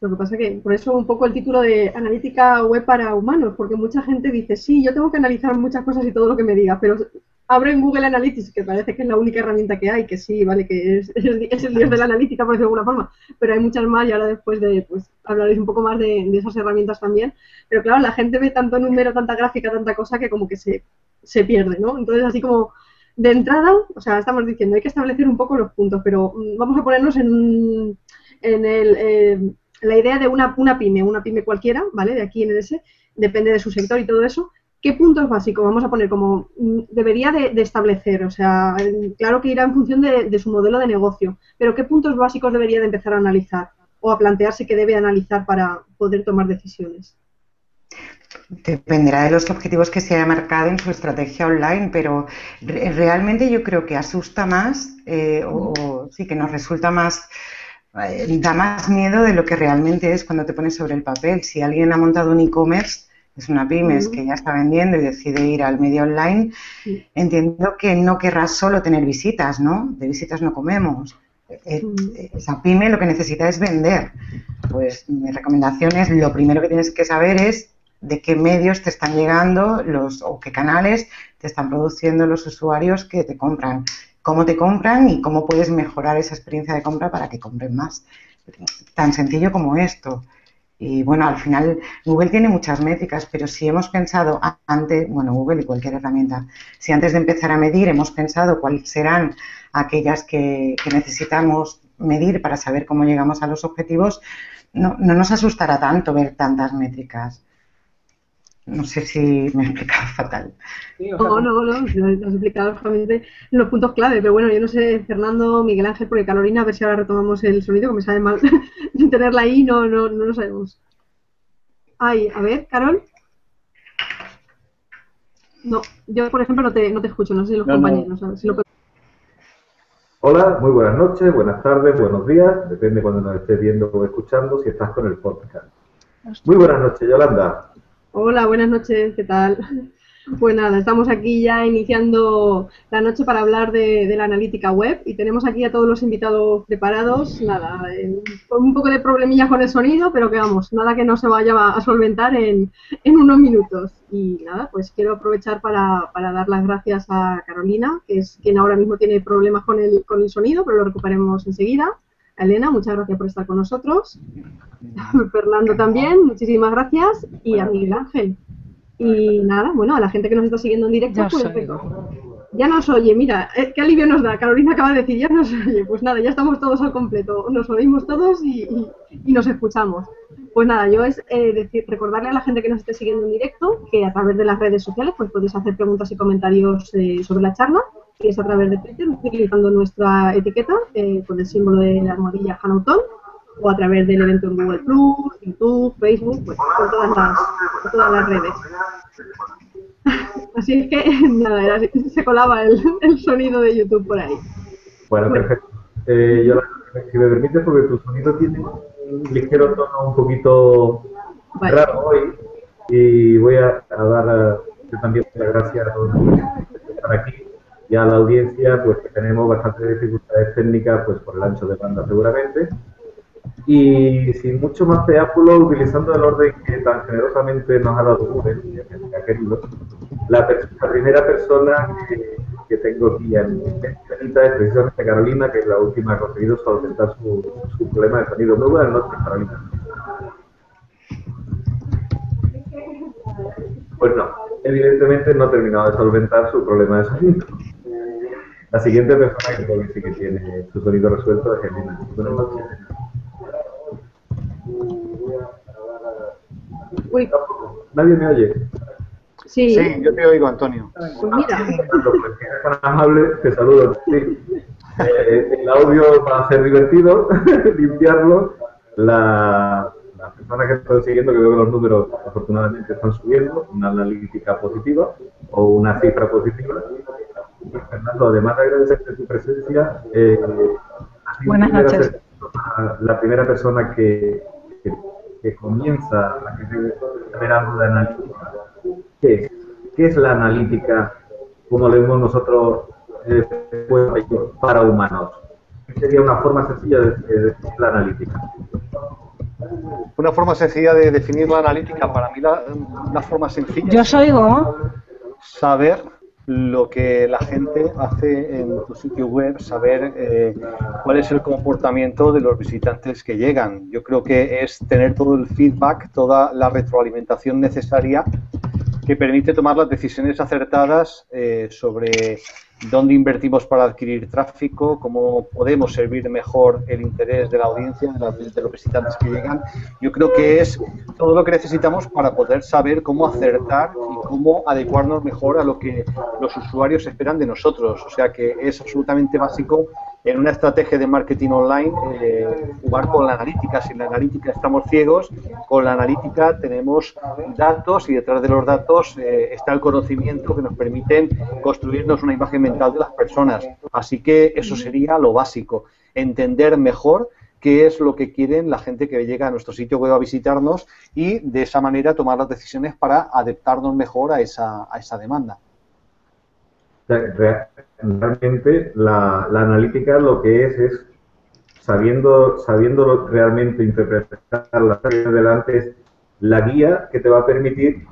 Lo que pasa que por eso un poco el título de analítica web para humanos, porque mucha gente dice, sí, yo tengo que analizar muchas cosas y todo lo que me diga, pero abro en Google Analytics, que parece que es la única herramienta que hay, que sí, vale, que es el dios de la analítica, por decirlo de alguna forma, pero hay muchas más y ahora después pues hablaréis un poco más de esas herramientas también. Pero claro, la gente ve tanto número, tanta gráfica, tanta cosa que como que se pierde, ¿no? Entonces así como de entrada, o sea, estamos diciendo, hay que establecer un poco los puntos, pero vamos a ponernos en la idea de una pyme cualquiera, ¿vale? De aquí en ese, depende de su sector y todo eso, ¿qué puntos básicos vamos a poner como debería de establecer? O sea, claro que irá en función de su modelo de negocio, pero ¿qué puntos básicos debería de empezar a analizar o a plantearse que debe analizar para poder tomar decisiones? Dependerá de los objetivos que se haya marcado en su estrategia online, pero realmente yo creo que asusta más o sí que nos resulta más, da más miedo de lo que realmente es cuando te pones sobre el papel. Si alguien ha montado un e-commerce, es una pymes que ya está vendiendo y decide ir al medio online, entiendo que no querrá solo tener visitas, ¿no? De visitas no comemos. Esa pyme lo que necesita es vender. Pues mi recomendación es, lo primero que tienes que saber es de qué medios te están llegando o qué canales te están produciendo los usuarios que te compran, cómo te compran y cómo puedes mejorar esa experiencia de compra para que compren más. Tan sencillo como esto. Y bueno, al final Google tiene muchas métricas, pero si hemos pensado antes, bueno, Google y cualquier herramienta, si antes de empezar a medir hemos pensado cuáles serán aquellas que necesitamos medir para saber cómo llegamos a los objetivos, no nos asustará tanto ver tantas métricas. No sé si me he explicado fatal. Sí, o sea, No, lo has explicado perfectamente los puntos clave, pero bueno, yo no sé, Fernando, Miguel Ángel, porque Carolina, a ver si ahora retomamos el sonido, que me sabe mal tenerla ahí, no lo sabemos. Ay, a ver, Carol. No, yo por ejemplo no te escucho, no sé si los compañeros. A ver si lo... Hola, muy buenas noches, buenas tardes, buenos días, depende cuando nos estés viendo o escuchando, si estás con el podcast. Muy buenas noches, Yolanda. Hola, buenas noches, ¿qué tal? Pues nada, estamos aquí ya iniciando la noche para hablar de la analítica web y tenemos aquí a todos los invitados preparados. Nada, con un poco de problemillas con el sonido, pero que vamos, nada que no se vaya a solventar en unos minutos. Y nada, pues quiero aprovechar para dar las gracias a Carolina, que es quien ahora mismo tiene problemas con el sonido, pero lo recuperemos enseguida. A Elena, muchas gracias por estar con nosotros. Fernando también, muchísimas gracias. Y a Miguel Ángel. Y nada, bueno, a la gente que nos está siguiendo en directo, pues ya nos oye, mira, qué alivio nos da. Carolina acaba de decir, ya nos oye. Pues nada, ya estamos todos al completo, nos oímos todos y nos escuchamos. Pues nada, yo es recordarle a la gente que nos esté siguiendo en directo que a través de las redes sociales pues podéis hacer preguntas y comentarios sobre la charla, y es a través de Twitter utilizando nuestra etiqueta con el símbolo de la almohadilla Hanauton, o a través del evento en Google+, YouTube, Facebook, pues por todas las redes. Así es que, nada, se colaba el sonido de YouTube por ahí. Bueno, perfecto. Yo, si me permites, porque tu sonido tiene un ligero tono un poquito raro hoy, y voy a dar yo también las gracias a todos los que están aquí y a la audiencia, pues que tenemos bastantes dificultades técnicas pues por el ancho de banda seguramente. Y sin mucho más preámbulo, utilizando el orden que tan generosamente nos ha dado Google, que ha querido, la primera persona que tengo aquí en lista es precisamente Carolina, que es la última que ha conseguido solventar su problema de sonido. Muy buenas noches, Carolina. Pues no, evidentemente no ha terminado de solventar su problema de sonido. La siguiente persona que sí que tiene su sonido resuelto es Elena. Buenas noches. Uy. ¿Nadie me oye? Sí, yo te oigo, Antonio. pues mira. Pues si eres tan amable, te saludo. Sí. El audio va a ser divertido, limpiarlo. Las personas que están siguiendo, que veo que los números afortunadamente están subiendo, una analítica positiva o una cifra positiva. Y Fernando, además de agradecerte tu presencia, buenas noches. La primera persona que comienza a ver algo de analítica. ¿Qué es la analítica, como le vemos nosotros, para humanos? ¿Qué sería una forma sencilla de definir la analítica? Una forma sencilla de definir la analítica, para mí la forma sencilla Yo os oigo. saber lo que la gente hace en tu sitio web, saber cuál es el comportamiento de los visitantes que llegan. Yo creo que es tener todo el feedback, toda la retroalimentación necesaria que permite tomar las decisiones acertadas sobre dónde invertimos para adquirir tráfico, cómo podemos servir mejor el interés de la audiencia, de los visitantes que llegan. Yo creo que es todo lo que necesitamos para poder saber cómo acertar y cómo adecuarnos mejor a lo que los usuarios esperan de nosotros. O sea que es absolutamente básico en una estrategia de marketing online jugar con la analítica. Si en la analítica estamos ciegos, con la analítica tenemos datos y detrás de los datos está el conocimiento que nos permiten construirnos una imagen mental de las personas. Así que eso sería lo básico, entender mejor qué es lo que quieren la gente que llega a nuestro sitio web a visitarnos y de esa manera tomar las decisiones para adaptarnos mejor a esa demanda. Realmente la analítica lo que es sabiendo realmente interpretar la serie delante, es la guía que te va a permitir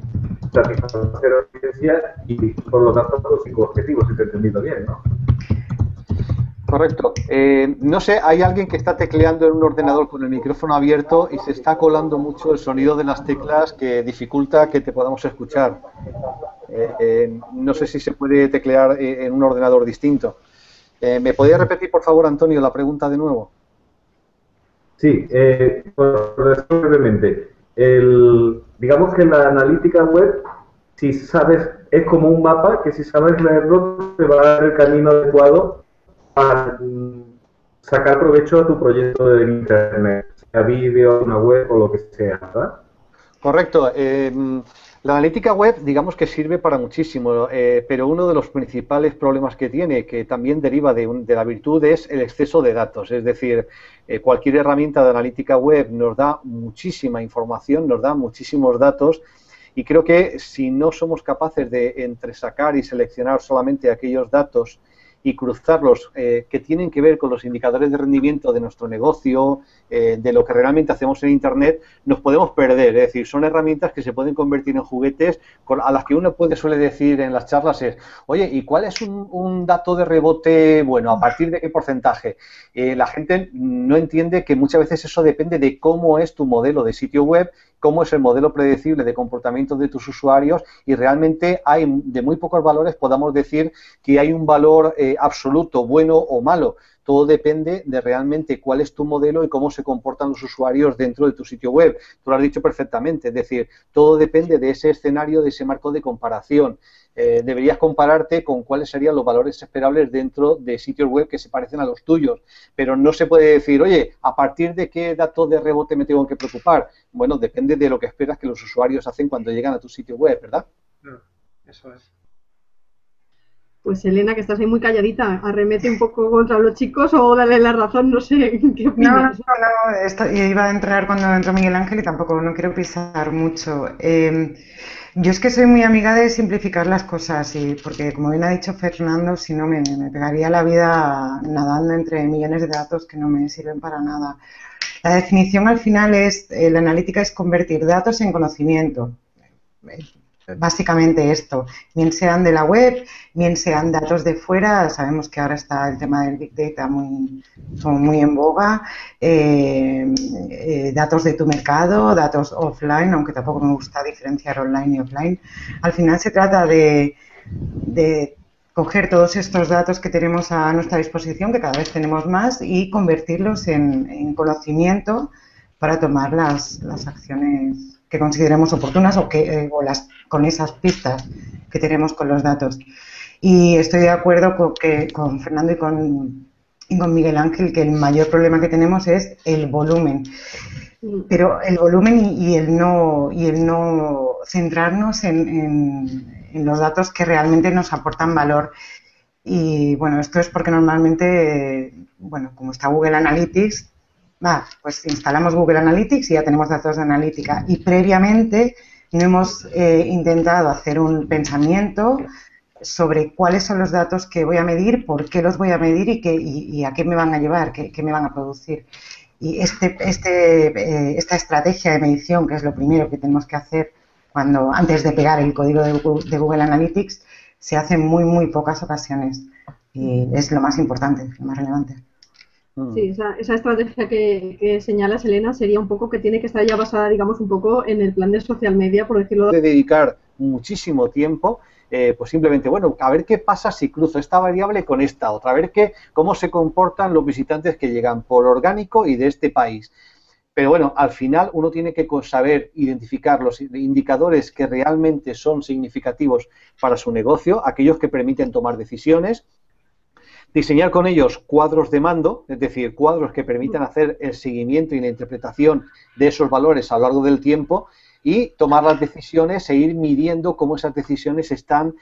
satisfacer la audiencia y por lo tanto los objetivos, si te he entendido bien, ¿no? Correcto. No sé, hay alguien que está tecleando en un ordenador con el micrófono abierto y se está colando mucho el sonido de las teclas que dificulta que te podamos escuchar. No sé si se puede teclear en un ordenador distinto. ¿Me podría repetir, por favor, Antonio, la pregunta de nuevo? Sí, por decirlo brevemente, digamos que la analítica web, si sabes, es como un mapa que si sabes leerlo te va a dar el camino adecuado para sacar provecho a tu proyecto de Internet, sea vídeo, una web o lo que sea, ¿verdad? Correcto. La analítica web, digamos que sirve para muchísimo, pero uno de los principales problemas que tiene, que también deriva de la virtud, es el exceso de datos. Es decir, cualquier herramienta de analítica web nos da muchísima información, nos da muchísimos datos, y creo que si no somos capaces de entresacar y seleccionar solamente aquellos datos y cruzarlos que tienen que ver con los indicadores de rendimiento de nuestro negocio, de lo que realmente hacemos en Internet, nos podemos perder. Es decir, son herramientas que se pueden convertir en juguetes a las que uno suele decir en las charlas es, oye, ¿y cuál es un dato de rebote bueno? ¿A partir de qué porcentaje? La gente no entiende que muchas veces eso depende de cómo es tu modelo de sitio web, cómo es el modelo predecible de comportamiento de tus usuarios, y realmente hay de muy pocos valores podamos decir que hay un valor absoluto, bueno o malo. Todo depende de realmente cuál es tu modelo y cómo se comportan los usuarios dentro de tu sitio web. Tú lo has dicho perfectamente, es decir, todo depende de ese escenario, de ese marco de comparación. Deberías compararte con cuáles serían los valores esperables dentro de sitios web que se parecen a los tuyos, pero no se puede decir, oye, ¿a partir de qué datos de rebote me tengo que preocupar? Bueno, depende de lo que esperas que los usuarios hacen cuando llegan a tu sitio web, ¿verdad? Eso es. Pues Elena, que estás ahí muy calladita, arremete un poco contra los chicos o dale la razón, no sé, ¿qué opinas? No, iba a entrar cuando entró Miguel Ángel y tampoco no quiero pisar mucho. Yo es que soy muy amiga de simplificar las cosas, y porque como bien ha dicho Fernando, si no me pegaría la vida nadando entre millones de datos que no me sirven para nada. La definición al final es, la analítica es convertir datos en conocimiento. Básicamente esto, bien sean de la web, bien sean datos de fuera. Sabemos que ahora está el tema del Big Data son muy en boga, datos de tu mercado, datos offline, aunque tampoco me gusta diferenciar online y offline. Al final se trata de coger todos estos datos que tenemos a nuestra disposición, que cada vez tenemos más, y convertirlos en conocimiento para tomar las acciones que consideremos oportunas o con esas pistas que tenemos con los datos. Y estoy de acuerdo con Fernando y con Miguel Ángel, que el mayor problema que tenemos es el volumen. Pero el volumen y el no centrarnos en los datos que realmente nos aportan valor. Y bueno, esto es porque normalmente, como está Google Analytics, pues instalamos Google Analytics y ya tenemos datos de analítica, y previamente no hemos intentado hacer un pensamiento sobre cuáles son los datos que voy a medir, por qué los voy a medir y a qué me van a llevar, qué me van a producir. Y esta estrategia de medición, que es lo primero que tenemos que hacer antes de pegar el código de Google Analytics, se hace en muy pocas ocasiones, y es lo más importante, lo más relevante. Sí, esa estrategia que señalas, Elena, sería un poco que tiene que estar ya basada, digamos, un poco en el plan de social media, por decirlo de dedicar muchísimo tiempo, pues simplemente, a ver qué pasa si cruzo esta variable con esta otra, a ver cómo se comportan los visitantes que llegan por orgánico y de este país. Pero bueno, al final uno tiene que saber identificar los indicadores que realmente son significativos para su negocio, aquellos que permiten tomar decisiones, diseñar con ellos cuadros de mando, es decir, cuadros que permitan hacer el seguimiento y la interpretación de esos valores a lo largo del tiempo y tomar las decisiones e ir midiendo cómo esas decisiones están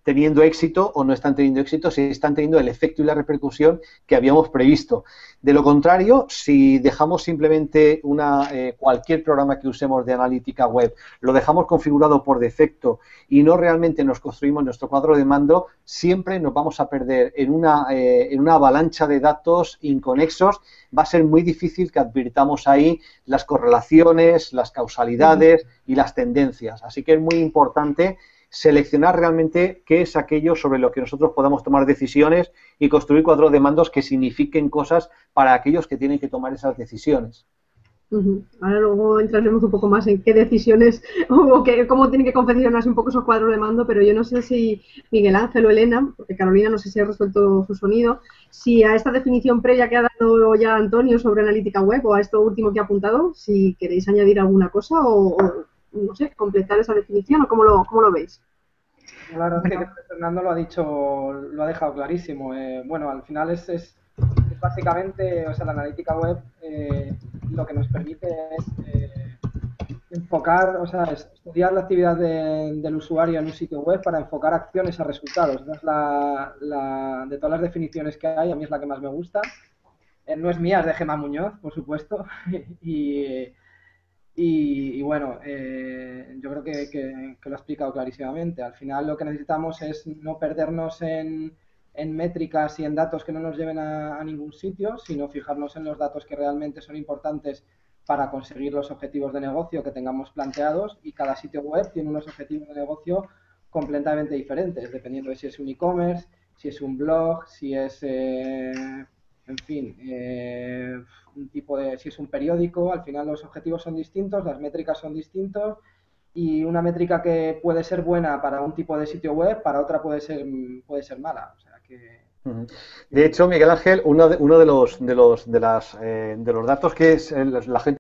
teniendo éxito o no están teniendo éxito, si están teniendo el efecto y la repercusión que habíamos previsto. De lo contrario, si dejamos simplemente cualquier programa que usemos de analítica web, lo dejamos configurado por defecto y no realmente nos construimos nuestro cuadro de mando, siempre nos vamos a perder en una avalancha de datos inconexos. Va a ser muy difícil que advirtamos ahí las correlaciones, las causalidades y las tendencias. Así que es muy importante seleccionar realmente qué es aquello sobre lo que nosotros podamos tomar decisiones y construir cuadros de mandos que signifiquen cosas para aquellos que tienen que tomar esas decisiones. Ahora luego entraremos un poco más en qué decisiones o cómo tienen que confeccionarse un poco esos cuadros de mando, pero yo no sé si Miguel Ángel o Elena, porque Carolina no sé si ha resuelto su sonido, si a esta definición previa que ha dado ya Antonio sobre analítica web o a esto último que ha apuntado, si queréis añadir alguna cosa o no sé, completar esa definición o cómo lo veis. La verdad es que Fernando lo ha dejado clarísimo. Bueno, al final es básicamente, o sea, la analítica web lo que nos permite es enfocar, o sea, estudiar la actividad del usuario en un sitio web para enfocar acciones a resultados. Esa es de todas las definiciones que hay, a mí es la que más me gusta. No es mía, es de Gemma Muñoz, por supuesto. Y bueno, yo creo que lo he explicado clarísimamente. Al final lo que necesitamos es no perdernos en métricas y en datos que no nos lleven a ningún sitio, sino fijarnos en los datos que realmente son importantes para conseguir los objetivos de negocio que tengamos planteados, y cada sitio web tiene unos objetivos de negocio completamente diferentes, dependiendo de si es un e-commerce, si es un blog, si es... en fin, si es un periódico. Al final los objetivos son distintos, las métricas son distintos, y una métrica que puede ser buena para un tipo de sitio web, para otra puede ser mala. O sea que... De hecho, Miguel Ángel, uno de los datos que la gente